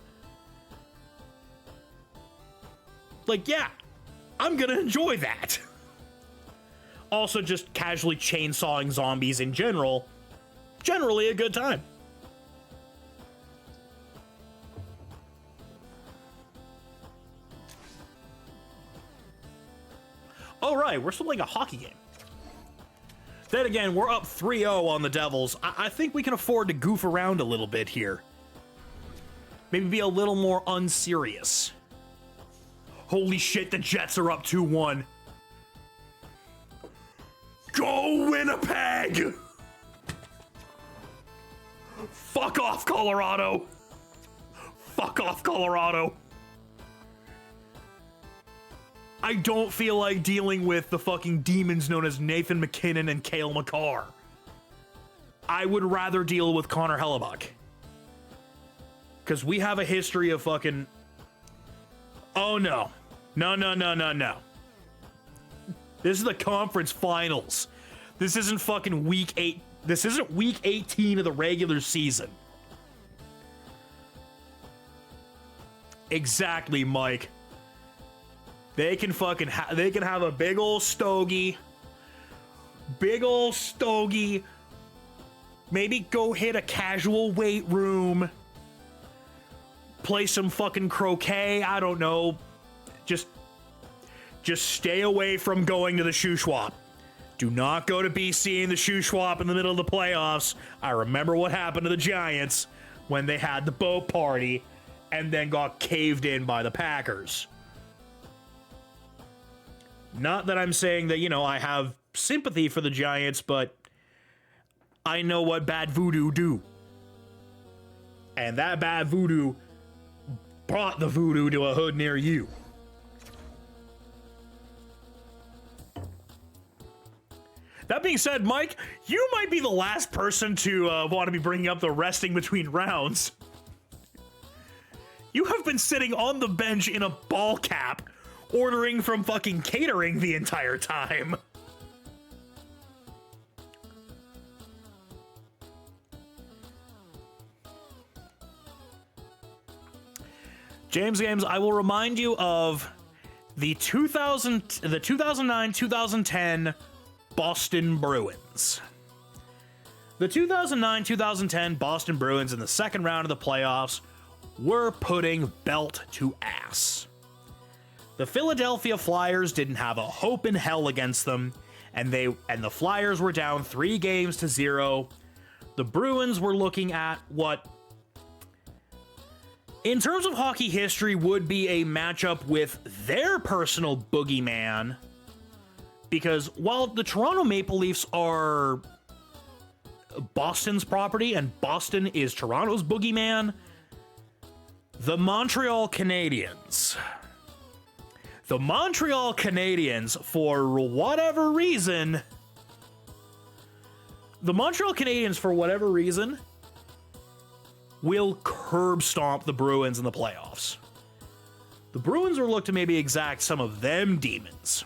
A: Like, yeah, I'm gonna enjoy that. Also, just casually chainsawing zombies in general, generally a good time. Oh, right, we're still playing a hockey game. Then again, we're up 3-0 on the Devils. I think we can afford to goof around a little bit here. Maybe be a little more unserious. Holy shit, the Jets are up 2-1. Go Winnipeg! Fuck off, Colorado! Fuck off, Colorado! I don't feel like dealing with the fucking demons known as Nathan McKinnon and Cale Makar. I would rather deal with Connor Hellebuck. Because we have a history of fucking... Oh no. No. This is the conference finals. This isn't fucking week 8. This isn't week 18 of the regular season. Exactly, Mike. They can fucking they can have a big old stogie. Big old stogie. Maybe go hit a casual weight room. Play some fucking croquet. I don't know. Just stay away from going to the Shuswap. Do not go to BC in the Shuswap in the middle of the playoffs. I remember what happened to the Giants when they had the boat party and then got caved in by the Packers. Not that I'm saying that, you know, I have sympathy for the Giants, but I know what bad voodoo do. And that bad voodoo brought the voodoo to a hood near you. That being said, Mike, you might be the last person to want to be bringing up the resting between rounds. You have been sitting on the bench in a ball cap, ordering from fucking catering the entire time. James Games, I will remind you of the 2009-2010 Boston Bruins. The 2009-2010 Boston Bruins in the second round of the playoffs were putting belt to ass. The Philadelphia Flyers didn't have a hope in hell against them, and the Flyers were down 3-0. The Bruins were looking at what, in terms of hockey history, would be a matchup with their personal boogeyman. Because while the Toronto Maple Leafs are Boston's property and Boston is Toronto's boogeyman, the Montreal Canadiens, for whatever reason, will curb stomp the Bruins in the playoffs. The Bruins will look to maybe exact some of them demons,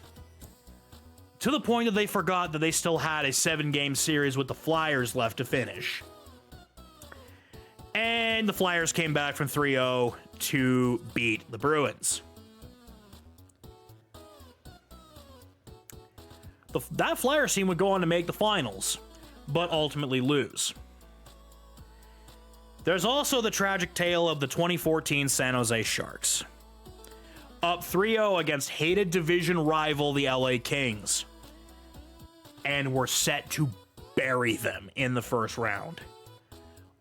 A: to the point that they forgot that they still had a 7-game series with the Flyers left to finish. And the Flyers came back from 3-0 to beat the Bruins. That Flyers team would go on to make the finals, but ultimately lose. There's also the tragic tale of the 2014 San Jose Sharks. Up 3-0 against hated division rival the LA Kings, and were set to bury them in the first round.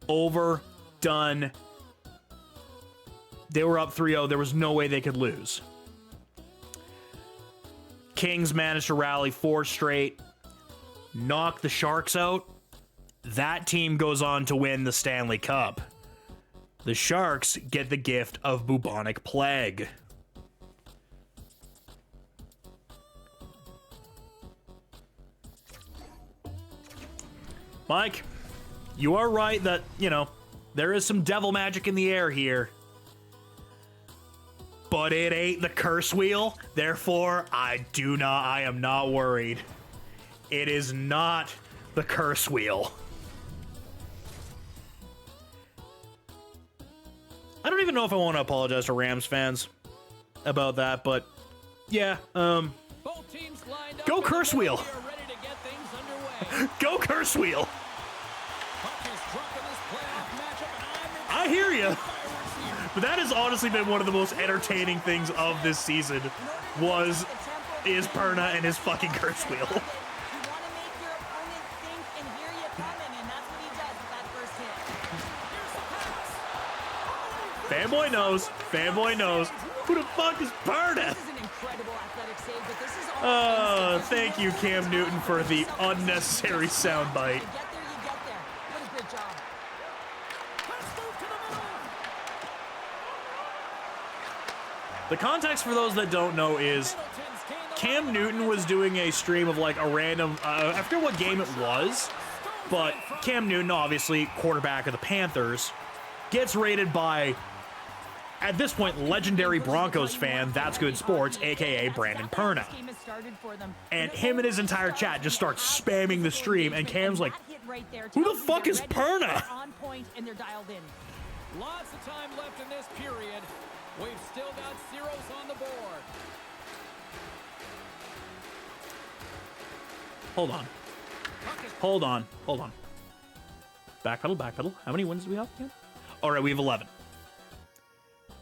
A: Over, done. They were up 3-0. There was no way they could lose. Kings managed to rally 4 straight, knock the Sharks out. That team goes on to win the Stanley Cup. The Sharks get the gift of bubonic plague. Mike, you are right that, you know, there is some devil magic in the air here. But it ain't the curse wheel, therefore I am not worried. It is not the curse wheel. I don't even know if I want to apologize to Rams fans about that, but yeah,
B: Both teams lined up.
A: Go curse wheel.
B: We are ready to get things underway.
A: Go curse wheel.
B: Puck is dropped in this playoff matchup, and
A: I hear you.
B: fireworks here.
A: But that has honestly been one of the most entertaining things of this season, is Perna and his fucking curse wheel.
C: You want to make your opponent think and hear you coming, and that's what he does with that first hit.
A: Fanboy knows. Who the fuck is Perna?
C: This is an incredible athletic save, but this is all
A: Oh, thank you, Cam Newton, for the unnecessary soundbite.
C: You get there, you get there. What a good job.
B: Let's move to the middle.
A: The context for those that don't know is
B: Middleton's gained the
A: Cam Newton was doing a stream of like a random, I forget what game it was, but Cam Newton, obviously quarterback of the Panthers, gets rated by, at this point, legendary Broncos fan, That's Good Sports, aka Brandon Perna. And him and his entire chat just start spamming the stream, and Cam's like, who the fuck is Perna?
C: On point and they're dialed in.
B: Lots of time left in this period. We've still got zeros on the board.
A: Hold on. Hold on. Hold on. Backpedal, backpedal. How many wins do we have again? All right, we have 11.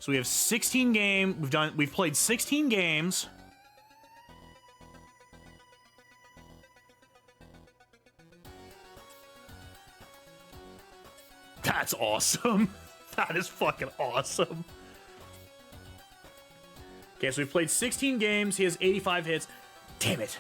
A: So we have 16 games. We've played 16 games. That's awesome. That is fucking awesome. Okay, so we've played 16 games. He has 85 hits. Damn it.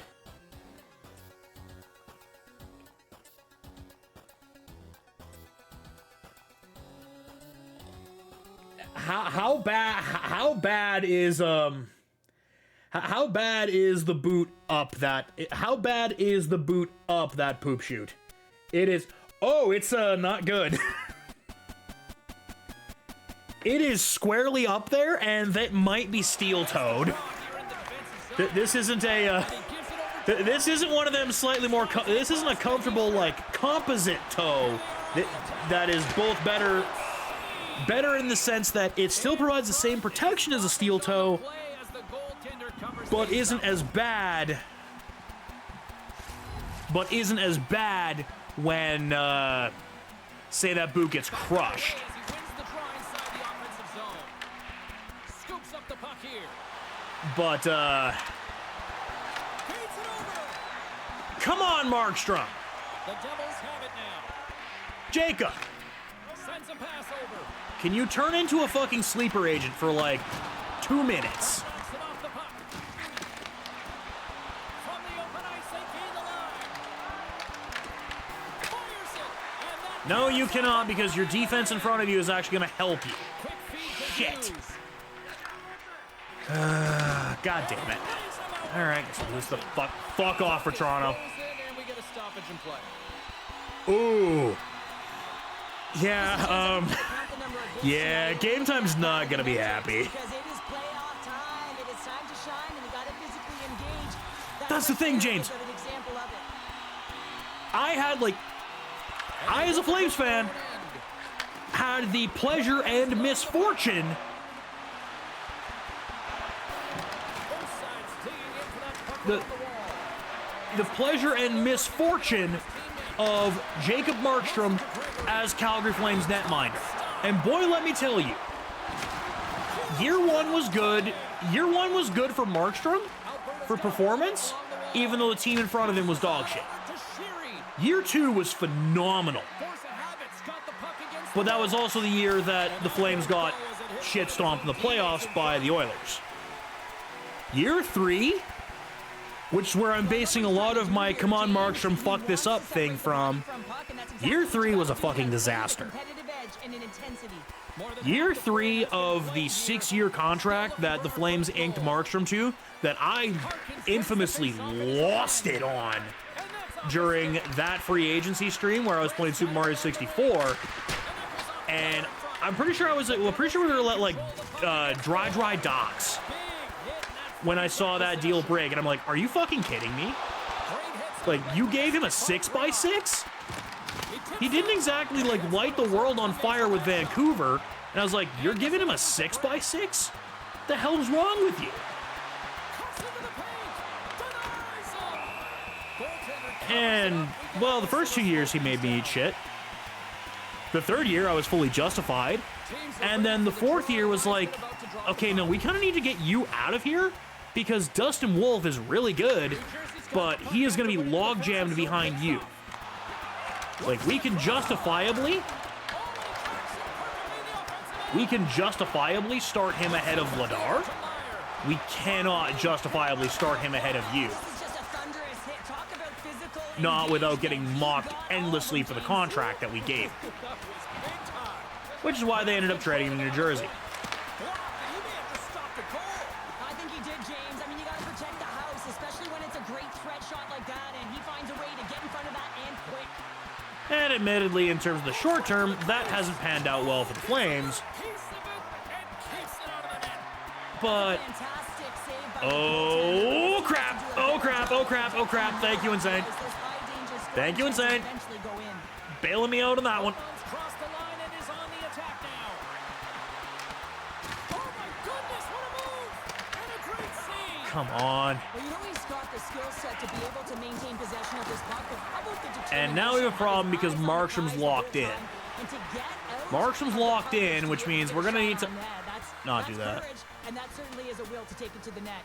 A: How bad is the boot up that poop chute? It is. Oh, it's not good. It is squarely up there, and that might be steel-toed. This isn't a. This isn't one of them slightly more. This isn't a comfortable like composite toe. That is both better. Better in the sense that it still provides the same protection as a steel toe, but isn't as bad. But isn't as bad when, say, that boot gets crushed. But, come on, Markstrom.
B: The Devils have it now.
A: Jacob.
B: Sends a pass over.
A: Can you turn into a fucking sleeper agent for like 2 minutes?
B: Knocks it off the puck. From the open ice, they gain the line. Fires it. And that
A: No, you cannot, because your defense in front of you is actually going to help you.
B: quick feed to
A: Shit.
B: Hughes.
A: God damn it. All right, so this the fuck off for Toronto.
B: Goes in, and we get a stoppage in play.
A: Ooh. Yeah, yeah, game time's not gonna be happy.
C: Because it is playoff time. It is time to shine, and you got to physically engage.
A: That's the thing, James.
C: An example of it.
A: I as a Flames fan, had the pleasure and misfortune
B: Both sides digging into that puck
A: The-
B: on the wall.
A: the pleasure and misfortune of Jacob Markstrom as Calgary Flames netminder. And boy, let me tell you, year one was good. Year one was good for Markstrom for performance, even though the team in front of him was dog shit.
B: To Sheary.
A: Year two was phenomenal,
B: Force of habits got the puck against
A: but that was also the year that the Flames got shit stomped in the playoffs by the Oilers. Year three, which is where I'm basing a lot of my come on Markstrom fuck this up thing from. Year three was a fucking disaster.
C: Competitive edge and an intensity.
A: Year three of the 6-year contract that the Flames inked Markstrom to, that I infamously lost it on during that free agency stream where I was playing Super Mario 64, and I'm pretty sure we were gonna let like dry docks when I saw that deal break, and I'm like, are you fucking kidding me? Like, you gave him a 6x6? He didn't exactly like light the world on fire with Vancouver, and I was like, you're giving him a 6x6? The hell's wrong with you? And, well, the first 2 years he made me eat shit. The third year I was fully justified. And then the fourth year was like, okay, no, we kind of need to get you out of here because Dustin Wolf is really good, but he is going to be log jammed behind you. Like, we can justifiably start him ahead of Vladar. We cannot justifiably start him ahead of you.
C: This is just a thunderous hit. Talk about physical
A: Not without getting
C: engagement.
A: mocked
C: He got
A: endlessly
C: all
A: for the
C: James.
A: contract that we gave.
B: That was big time.
A: Which is why they ended up trading him to New Jersey.
B: Blocked, and he may have just stopped the goal.
C: I think he did, James. I mean, you got to protect the house, especially when it's a great threat shot like that, and he finds a way to get in front of that and quick.
A: And admittedly, in terms of the short term, that hasn't panned out well for the Flames.
B: Piece of it and keeps it out of the net.
A: But,
C: Fantastic save by the
A: oh
C: goaltender.
A: crap, oh crap, oh crap, oh crap. Thank you, Insane.
C: Those high-danger scoring
A: Thank you,
C: chances
A: Insane.
C: eventually go in.
A: Bailing me out on that one.
B: Runs crossed the line and is on the attack now. Oh my goodness, what a move! And a great save.
A: Come on.
C: Well, you know he's got the skill set to be able to maintain possession of this puck, but how about the
A: And now we have a problem because
C: determination to have his
A: Markstrom's
C: eyes on the
A: locked
C: prize
A: in.
C: and to get out
A: Markstrom's
C: of the
A: locked
C: puck
A: in,
C: to
A: which
C: be able
A: means
C: get
A: we're gonna
C: a
A: need
C: shot
A: to
C: on net.
A: not
C: That's
A: do that.
C: courage, and that certainly is a will to take it to the net.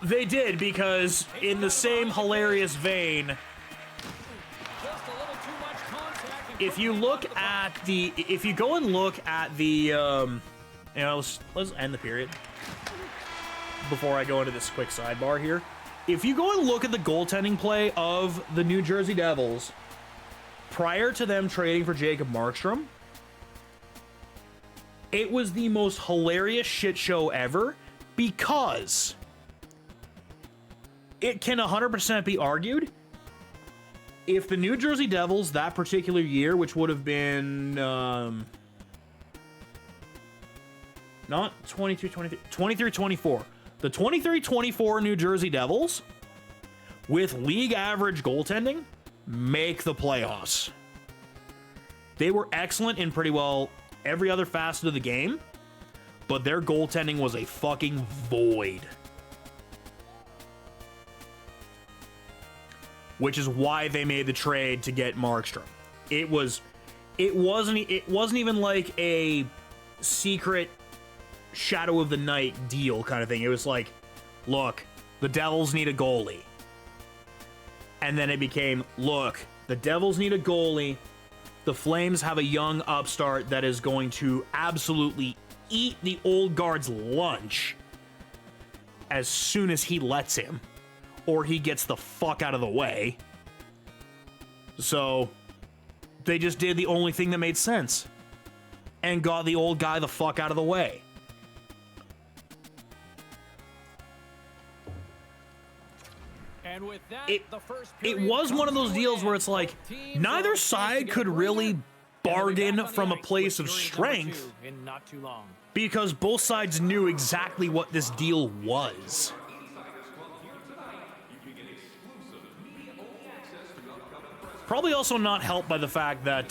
A: They did, because in the same hilarious vein,
B: Just a little too much contact. and
A: if you
B: couldn't
A: look
B: get the puck.
A: at the, if you go and look at the, you know, let's end the period before I go into this quick sidebar here. If you go and look at the goaltending play of the New Jersey Devils prior to them trading for Jacob Markstrom, it was the most hilarious shit show ever, because it can 100% be argued if the New Jersey Devils that particular year, which would have been not 22, 23, 23, 24, the 23, 24 New Jersey Devils with league average goaltending make the playoffs. They were excellent in pretty well every other facet of the game, but their goaltending was a fucking void. Which is why they made the trade to get Markstrom. It wasn't even like a secret shadow of the night deal kind of thing. It was like, look, the Devils need a goalie. And then it became, look, the Devils need a goalie. The Flames have a young upstart that is going to absolutely eat the old guard's lunch as soon as he lets him, or he gets the fuck out of the way. So they just did the only thing that made sense and got the old guy the fuck out of the way.
B: And with that,
A: It
B: the first
A: it
B: period
A: was one of
B: comes
A: those
B: to
A: deals
B: an
A: where
B: end.
A: it's like
B: Both teams
A: neither
B: will have a chance to
A: side
B: get
A: could
B: a
A: really
B: breather, and they'll be
A: bargain
B: back on
A: from
B: the
A: a
B: ice
A: place
B: with
A: of
B: series number
A: strength
B: 2 in not too long.
A: because both sides knew exactly what this deal was. Probably also not helped by the fact that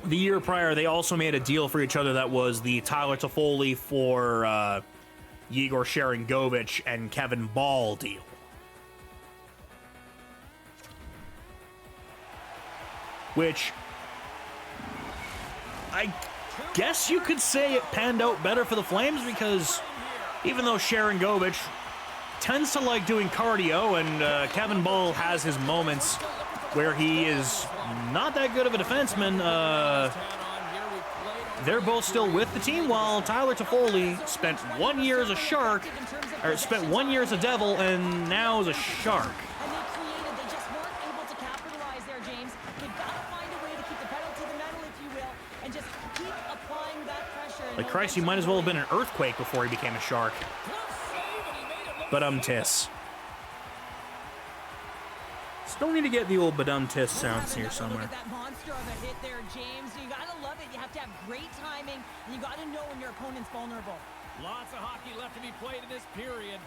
A: the year prior they also made a deal for each other that was the Tyler Toffoli for Yegor Sharangovich and Kevin Ball deal. Which I guess you could say it panned out better for the Flames, because even though Sharangovich tends to like doing cardio, and Kevin Ball has his moments where he is not that good of a defenseman, they're both still with the team, while Tyler Toffoli spent 1 year as a Shark, or spent 1 year as a Devil, and now is a Shark.
C: And they just weren't able to capitalize there, James. They've got to find a way to keep the pedal to the metal, if you will, and just keep applying that pressure.
A: Like Christ, he might as well have been an earthquake before he became a Shark. But tis. Still need to get the old tis sounds here somewhere.
C: Look at that monster of a hit there, James. You gotta love it. You have to have great timing, and you gotta know when your opponent's vulnerable.
B: Lots of hockey left to be played in this period.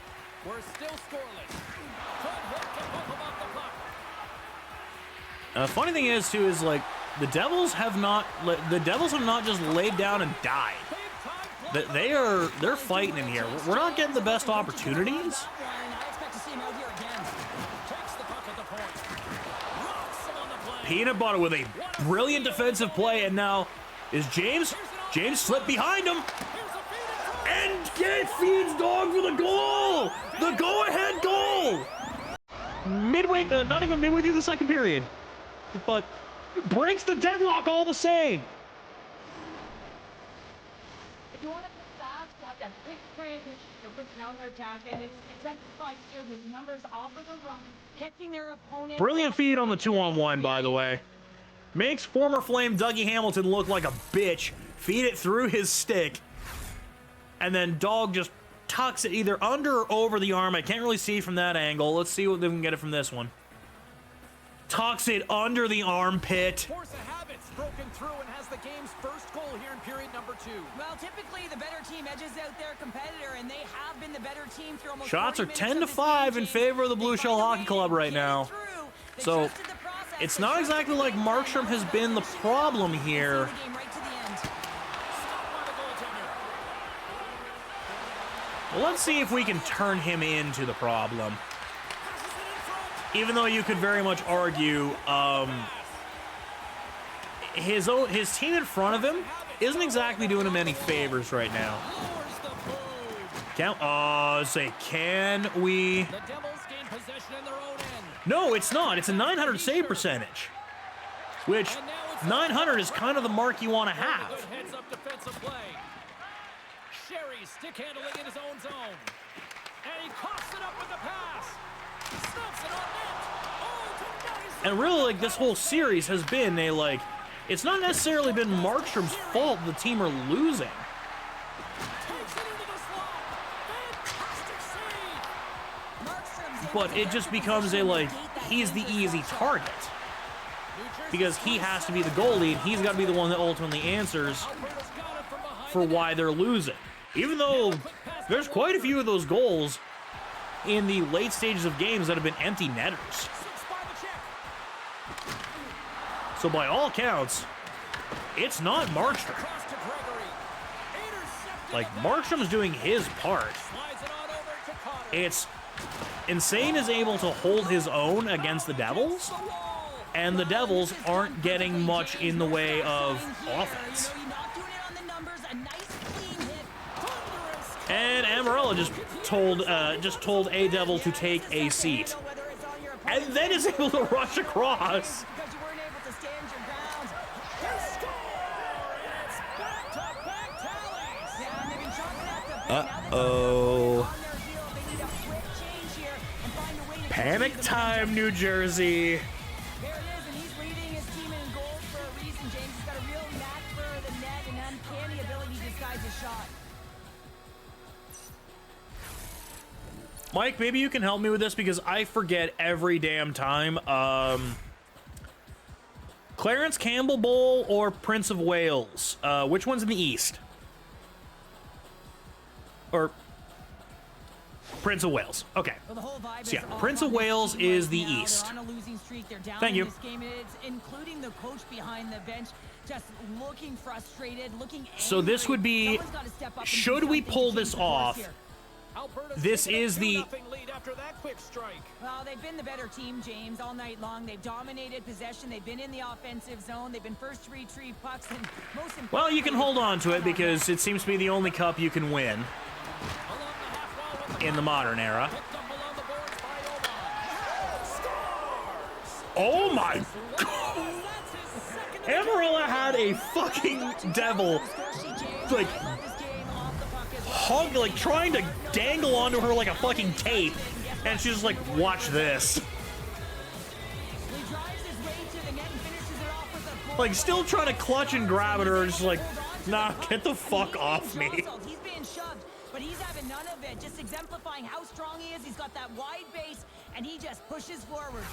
B: We're still scoreless. Could hurt to hook him off the puck.
A: Funny thing is too is like the Devils have not just laid down and died.
B: Big time play.
A: They're fighting in here. We're not getting the best opportunities.
C: I expect to see him out here again.
B: Takes the puck at the point. Rocks him on the play.
A: Peanut Butter with a brilliant defensive play, and now is James slipped behind him and feeds Dog for the goal, the go-ahead goal. Midway, not even midway through the second period, but breaks the deadlock all the same.
C: If you want to play fast, you have
D: a quick transition, a quick counterattack, and it's like the numbers off of the run, catching their opponent.
A: Brilliant feed on the 2-on-1, by the way. Makes former Flame Dougie Hamilton look like a bitch. Feed it through his stick. And then Dog just tucks it either under or over the arm. I can't really see from that angle. Let's see what they can get it from this one. Tucks it under the armpit.
B: Force of habits broken through and has the game's first goal here in period number 2.
C: Well, typically the better team edges out their competitor, and they have been the better team through almost
A: Shots are
C: 40
A: 10 to
C: minutes of this
A: 5
C: game,
A: in favor of the Blue
C: They
A: Shell
C: find a
A: Hockey
C: way
A: Club
C: to
A: right
C: get it
A: now.
C: through. They
A: So,
C: trusted the process.
A: it's
C: They
A: not
C: trusted
A: exactly
C: the
A: like
C: game plan.
A: Markstrom has
C: Now
A: been the
C: they're
A: problem
C: gonna see
A: here.
C: the game right to the end.
B: Stopped by the goaltender.
A: Well, let's see if we can turn him into the problem.
B: Passes it in front.
A: Even though you could very much argue, his team in front of him isn't exactly doing him any favors right now.
B: Lowers the boom.
A: Can we?
B: The Devils gain possession in their own end.
A: No, it's not. It's a 900 save percentage, which 900 is kind of the mark you want to
B: Good
A: have.
B: heads-up defensive play. Sherry stick handling in his own zone. And he coughs it up with the pass. Stuffs it on net. Oh, to nice.
A: And really, like, this whole series has been it's not necessarily been Markstrom's fault the team are losing.
B: Takes it into the slot. Fantastic save.
C: Markstrom's
A: But
C: able
A: it
C: to
A: just
C: get
A: becomes
C: possession and
A: a,
C: negate that
A: he's the
C: dangerous
A: easy
C: shot.
A: target.
B: New Jersey
A: Because he has to be the goalie, and he's got to be the one that ultimately answers
B: Alberta's got it from behind
A: for
B: the
A: why they're losing. Even though there's quite a few of those goals in the late stages of games that have been empty netters.
B: Six by the check.
A: So by all accounts, it's not Markstrom.
B: Cross to Gregory. Intercepted.
A: Like, Markstrom's doing his part.
B: Slides it on over to Cotter.
A: It's Insane is able to hold his own against the Devils,
B: The wall.
A: and the Devils aren't getting much in the way of offense.
C: You know, you're not doing it on the numbers. A nice clean hit.
B: Thunderous.
A: And Amarella just told a Devil to take a seat, and then is able to rush across.
C: Because you weren't able to stand your ground.
B: They score. And it's back-to-back tallies.
C: Yeah, and they've been chopping at the bit. Now they've got
A: Uh-oh.
C: on their heel. They need a quick change here and find a way to
A: Panic
C: continue the
A: time,
C: momentum.
A: New Jersey.
C: There it is, and he's leading his team in goals for a reason, James. He's got a real knack for the net and uncanny ability to disguise his shot.
A: Mike, maybe you can help me with this because I forget every damn time. Clarence Campbell Bowl or Prince of Wales? Which one's in the East? Or Prince of Wales. Okay.
C: Well, the whole vibe
A: So,
C: is
A: yeah,
C: off
A: Prince
C: on
A: of
C: this
A: Wales
C: team
A: is
C: right
A: the
C: now.
A: East.
C: They're on a losing streak. They're down
A: Thank
C: in
A: you.
C: this game. It's including the coach behind the bench, just looking frustrated, looking angry.
A: So this would be,
C: Someone's gotta step up and do
A: should we
C: something to
A: pull
C: change
A: this
C: the course
A: off?
C: here.
B: Alberta's
A: This
B: taken a
A: is the-
B: 2-0 lead after that quick strike.
C: Well, they've been the better team, James, all night long. They've dominated possession. They've been in the offensive zone. They've been first to retrieve pucks, and most importantly,
A: Well, you can hold on to it because it seems to be the only cup you can win
B: Along the half wall with the
A: in the modern era.
B: picked up along the boards by Oman. Scores!
A: Oh my
B: That's his second of the
A: Amarella had a fucking Devil like hug, like trying to dangle onto her like a fucking tape, and she's just like, watch this. Like, still trying to clutch and grab at her, just like, nah, get the fuck off me.
C: He's being shoved, but he's having none of it. Just exemplifying how strong he is. He's got that wide base, and he just pushes forward.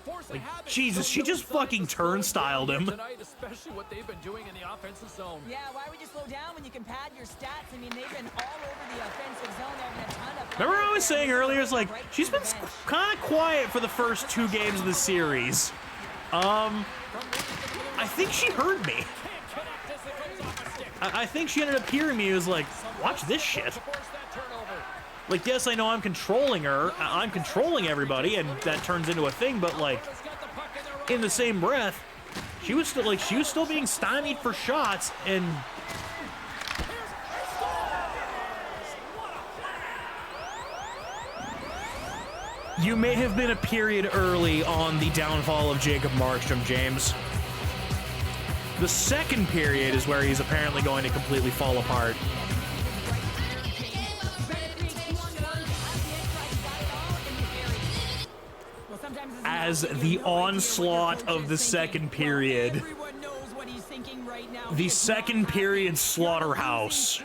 B: Force of habit.
A: Jesus, she just fucking turnstyled him.
B: Tonight, especially what they've been doing in the offensive zone.
C: Yeah, why would you slow down when you can pad your stats? I mean, they've been all over the offensive zone, having a ton of fun.
A: Remember I was
C: out there.
A: saying earlier, it's like,
C: Right
A: she's
C: to the
A: been
C: bench.
A: kind of quiet for the first 2 games of the series. I think she heard me.
B: Can't connect as it goes off a stick.
A: I think she ended up hearing me. It was like, watch this shit.
B: To force that turnover.
A: Like, yes, I know I'm controlling her. I'm controlling everybody, and that turns into a thing. But like,
B: Alberta's got the puck in their own
A: in the same breath, she was still being stymied for shots, and you may have been a period early on the downfall of Jacob Markstrom, James. The second period is where he's apparently going to completely fall apart. As the onslaught of the second period, the second period slaughterhouse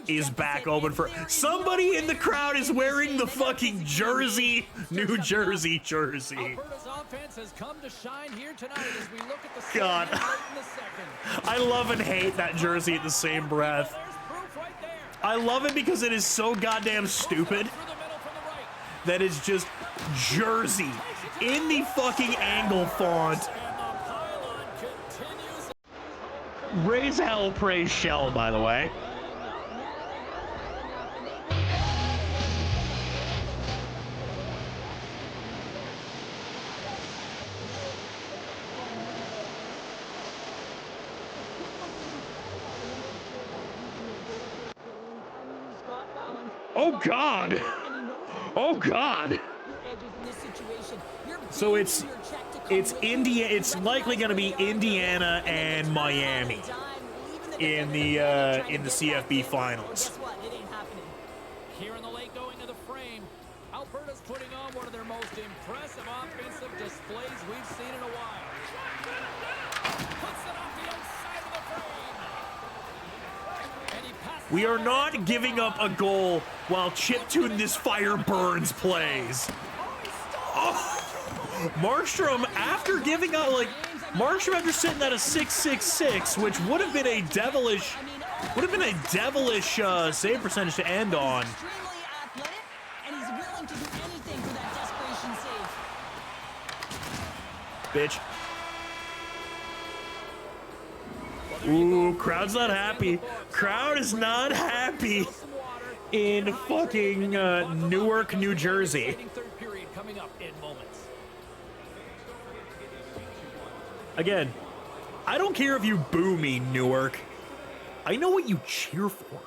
A: is back open for somebody in the crowd is wearing the fucking jersey, New Jersey jersey.
B: Alberta's offense has come to shine here tonight as we look at the
A: God,
B: second in the second.
A: I love and hate that jersey at the same breath.
B: There's proof right there.
A: I love it because it is so goddamn stupid
B: Through the middle from the right.
A: that it's just jersey in the fucking angle font.
B: And the pylon continues.
A: Raise hell, praise shell, by the way. Oh God! Oh God! So it's India. It's likely going to be Indiana and Miami in the CFB finals.
C: Guess what? It ain't happening.
B: Here in the late going to the frame, Alberta's putting on one of their most impressive offensive displays we've seen in a while. Puts it off the outside of the frame. And he passes
A: We are
B: it
A: not giving up a goal while Chiptune This Fire Burns plays. Oh, Markstrom, after giving out, like, Markstrom after sitting at a 6.66, which would have been a devilish save percentage to end on.
C: Extremely athletic, and he's willing to do anything for that desperation save.
A: Ooh, crowd's not happy. Crowd is not happy in fucking Newark, New Jersey.
B: third period coming up in moments.
A: Again, I don't care if you boo me, Newark. I know what you cheer for.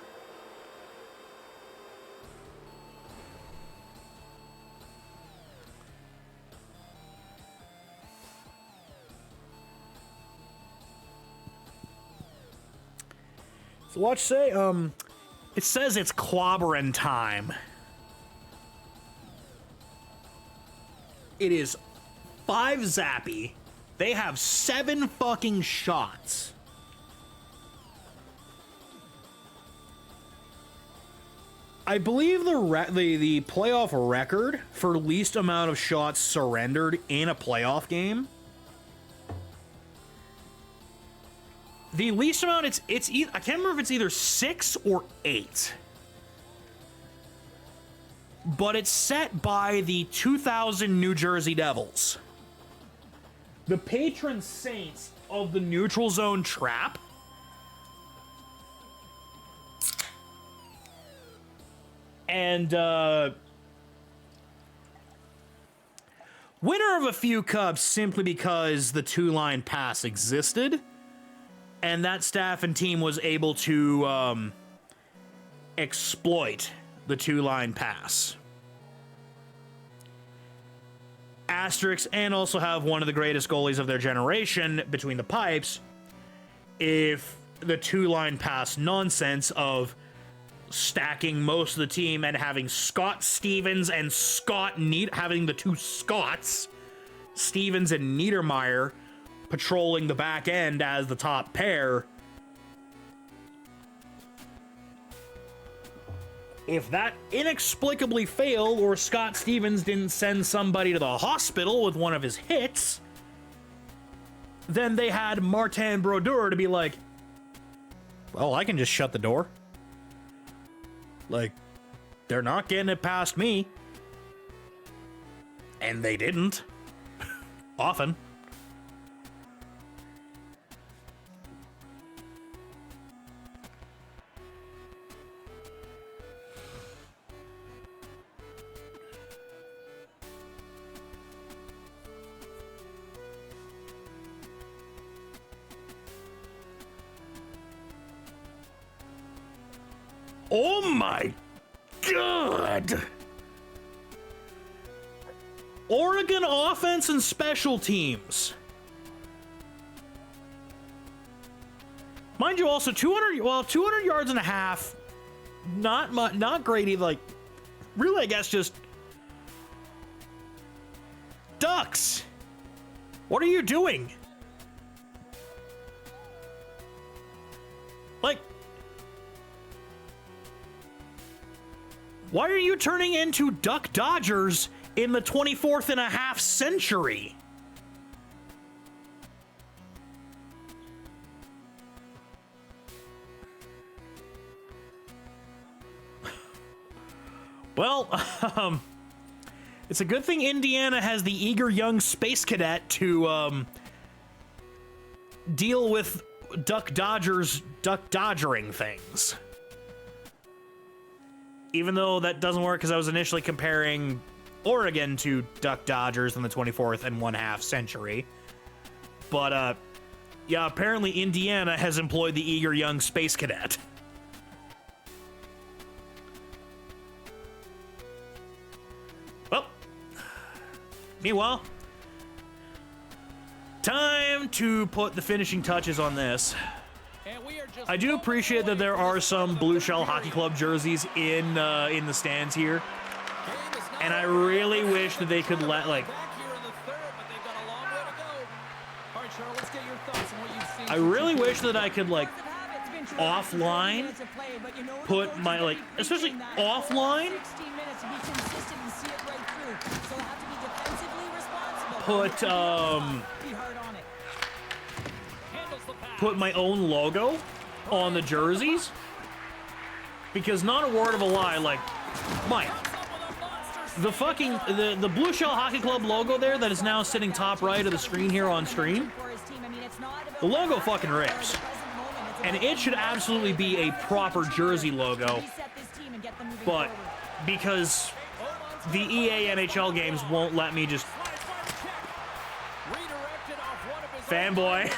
A: So watch say, it says it's clobbering time. It is 5 zappy. They have 7 fucking shots. I believe the playoff record for least amount of shots surrendered in a playoff game. The least amount, it's I can't remember if it's either 6 or 8. But it's set by the 2000 New Jersey Devils, the patron saints of the neutral zone trap. And winner of a few cups simply because the 2-line pass existed, and that staff and team was able to exploit the 2-line pass. Asterix, and also have one of the greatest goalies of their generation between the pipes, if the 2-line pass nonsense of stacking most of the team and having Scott Stevens and having the two Scotts, Stevens and Niedermeyer, patrolling the back end as the top pair. If that inexplicably failed, or Scott Stevens didn't send somebody to the hospital with one of his hits, then they had Martin Brodeur to be like, well, I can just shut the door. Like, they're not getting it past me. And they didn't. Often. Oh my God! Oregon offense and special teams. Mind you, also 200 yards and a half. Not great either. Like, really, I guess just Ducks. What are you doing? Like, why are you turning into Duck Dodgers in the 24th and a half century? Well, it's a good thing Indiana has the eager young space cadet to deal with duck dodgering things. Even though that doesn't work because I was initially comparing Oregon to Duck Dodgers in the 24th and one-half century. But, yeah, apparently Indiana has employed the eager young space cadet. Well, meanwhile, time to put the finishing touches on this. I do appreciate that there are some Blue Shell Hockey Club jerseys in the stands here, and I really wish that they could let, like, I really wish that I could, like, offline put my, like, especially offline, put my own logo on the jerseys, because not a word of a lie, like, Mike, the fucking the Blue Shell Hockey Club logo there that is now sitting top right of the screen here on stream, the logo fucking rips, and it should absolutely be a proper jersey logo, but because the EA NHL games won't let me just fanboy.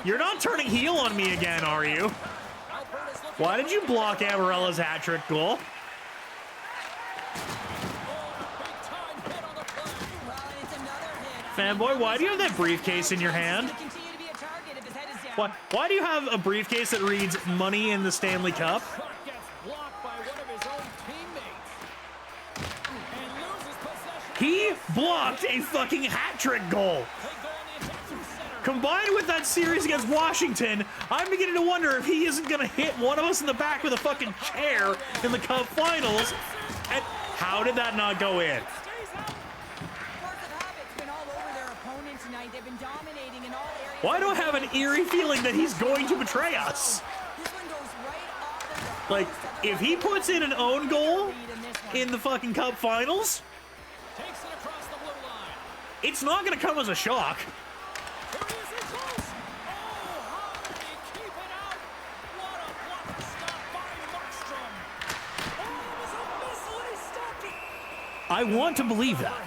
A: You're not turning heel on me again, are you? Why did you block Amarella's hat-trick goal? Fanboy, why do you have that briefcase in your hand? Why do you have a briefcase that reads "Money in the Stanley Cup"? He blocked a fucking hat-trick goal. Combined with that series against Washington, I'm beginning to wonder if he isn't gonna hit one of us in the back with a fucking chair in the Cup Finals. And how did that not go in? Why do I have an eerie feeling that he's going to betray us? Like, if he puts in an own goal in the fucking Cup Finals, it's not gonna come as a shock. I want to believe that.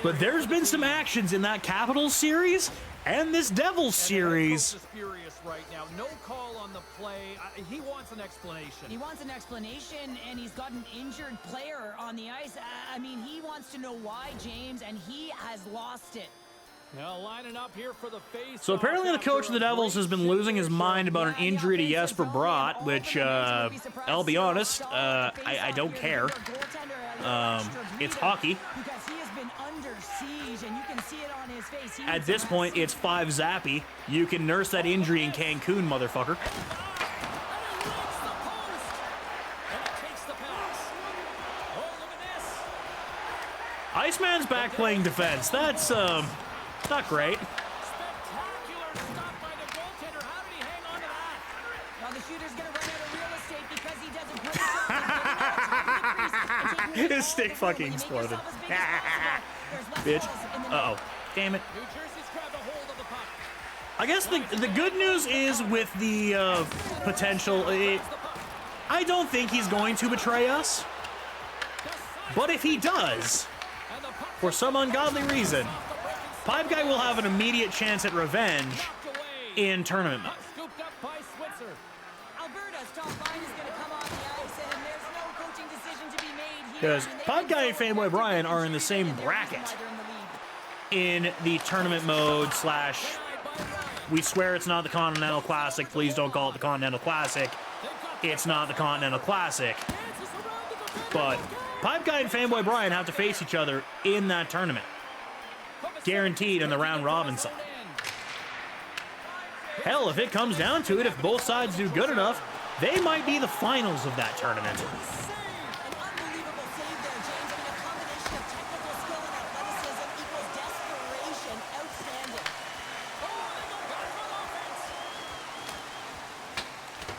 A: But there's been some actions in that Capitals series and this Devils series.
B: Right now. No call on the play. He wants an explanation.
C: He wants an explanation, and he's got an injured player on the ice. I mean, he wants to know why, James, and he has lost it.
B: Now lining up here for the face.
A: So apparently the coach of the Devils has been losing his mind about an injury to Jesper Bratt, which, I'll be honest, I don't care. It's hockey. At this point, it's 5 Zappy. You can nurse that injury in Cancun, motherfucker. Iceman's back playing defense. That's, not great.
C: Spectacular stop by the goaltender. How did he hang on to that? Well, the shooter's going to run out of real estate because he doesn't put
A: His stick fucking exploded. Bitch. Uh-oh. Damn it. I guess the good news is with the potential... I don't think he's going to betray us. But if he does, for some ungodly reason, Pipe Guy will have an immediate chance at revenge in tournament mode. Because Pipe Guy and Fanboy Brian are in the same bracket in the tournament mode slash We swear it's not the Continental Classic. Please don't call it the Continental Classic. It's not the Continental Classic. But Pipe Guy and Fanboy Brian have to face each other in that tournament. Guaranteed in the round robin side. Hell, if it comes down to it, if both sides do good enough, they might be the finals of that tournament.
C: An unbelievable save there, James. I mean, a combination of technical skill and athleticism equals desperation. Outstanding.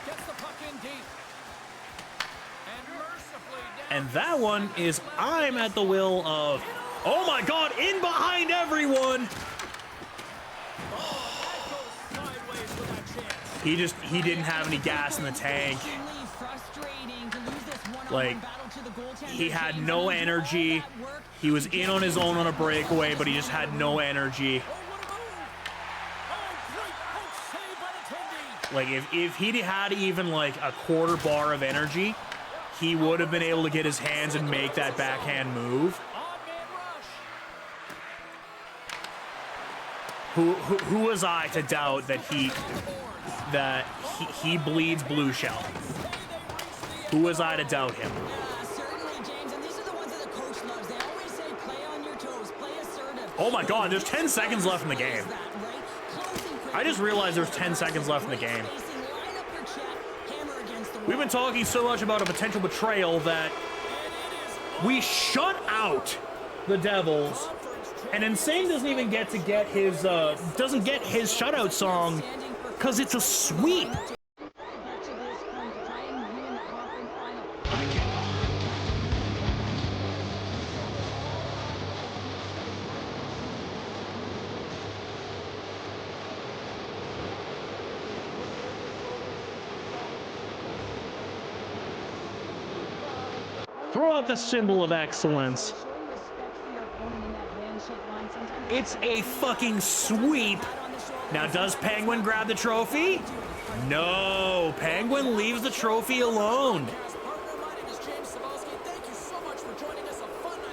B: Gets the puck in deep. And mercifully down.
A: And that one is I'm at the will of, oh my god, in behind everyone! He didn't have any gas in the tank. Like, he had no energy. He was in on his own on a breakaway, but he just had no energy. Like, if he had even like a quarter bar of energy, he would have been able to get his hands and make that backhand move. Who was I to doubt that he bleeds blue shell? Who was I to doubt him?
C: Certainly, James, and these are the ones that the coach loves. They always say, play on your toes, play assertive.
A: Oh my god, there's 10 seconds left in the game. I just realized there's 10 seconds left in the game. We've been talking so much about a potential betrayal that we shut out the Devils, and Insane doesn't even get his shutout song because it's a sweep. Throw out the symbol of excellence. It's a fucking sweep. Now, does Penguin grab the trophy? No, Penguin leaves the trophy alone.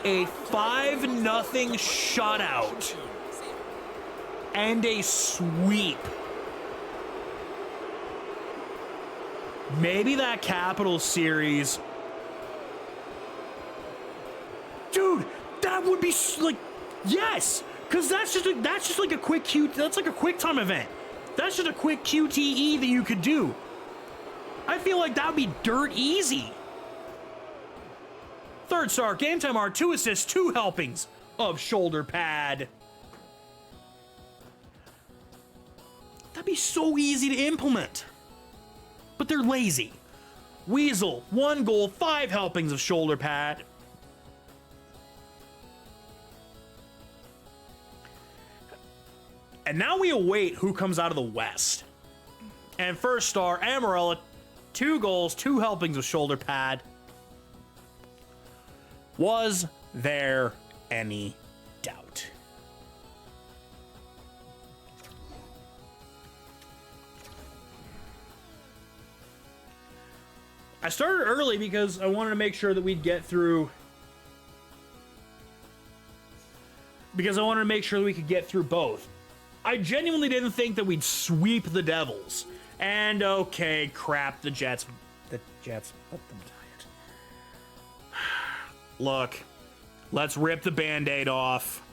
A: A 5-0 shutout and a sweep. Maybe that Capitals series. Dude, that would be like, yes, because that's just like a quick that's like a quick time event. That's just a quick QTE that you could do. I feel like that would be dirt easy. Third star, game time art, 2 assists, 2 helpings of shoulder pad. That'd be so easy to implement. But they're lazy. Weasel, 1 goal, 5 helpings of shoulder pad. And now we await who comes out of the West. And first star, Amarella, 2 goals, 2 helpings of shoulder pad. Was there any doubt? I started early because I wanted to make sure that we'd get through. Because I wanted to make sure that we could get through both. I genuinely didn't think that we'd sweep the Devils. And okay, crap, the Jets. The Jets, let them die it. Look, let's rip the Band-Aid off.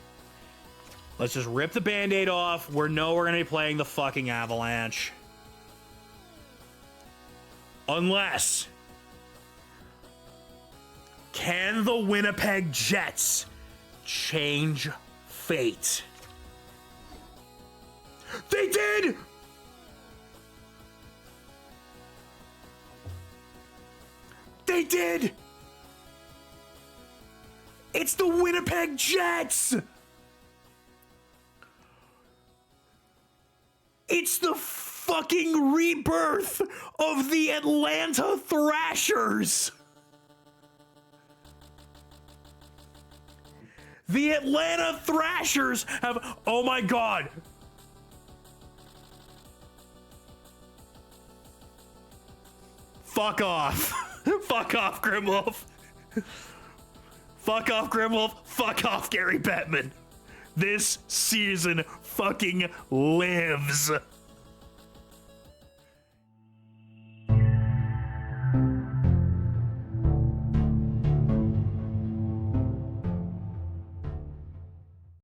A: Let's just rip the Band-Aid off. We're gonna be playing the fucking Avalanche. Unless, can the Winnipeg Jets change fate? They did! They did! It's the Winnipeg Jets! It's the fucking rebirth of the Atlanta Thrashers! The Atlanta Thrashers have, oh my god. Fuck off. Fuck off, Grimwolf. Fuck off, Grimwolf. Fuck off, Gary Bettman. This season fucking lives.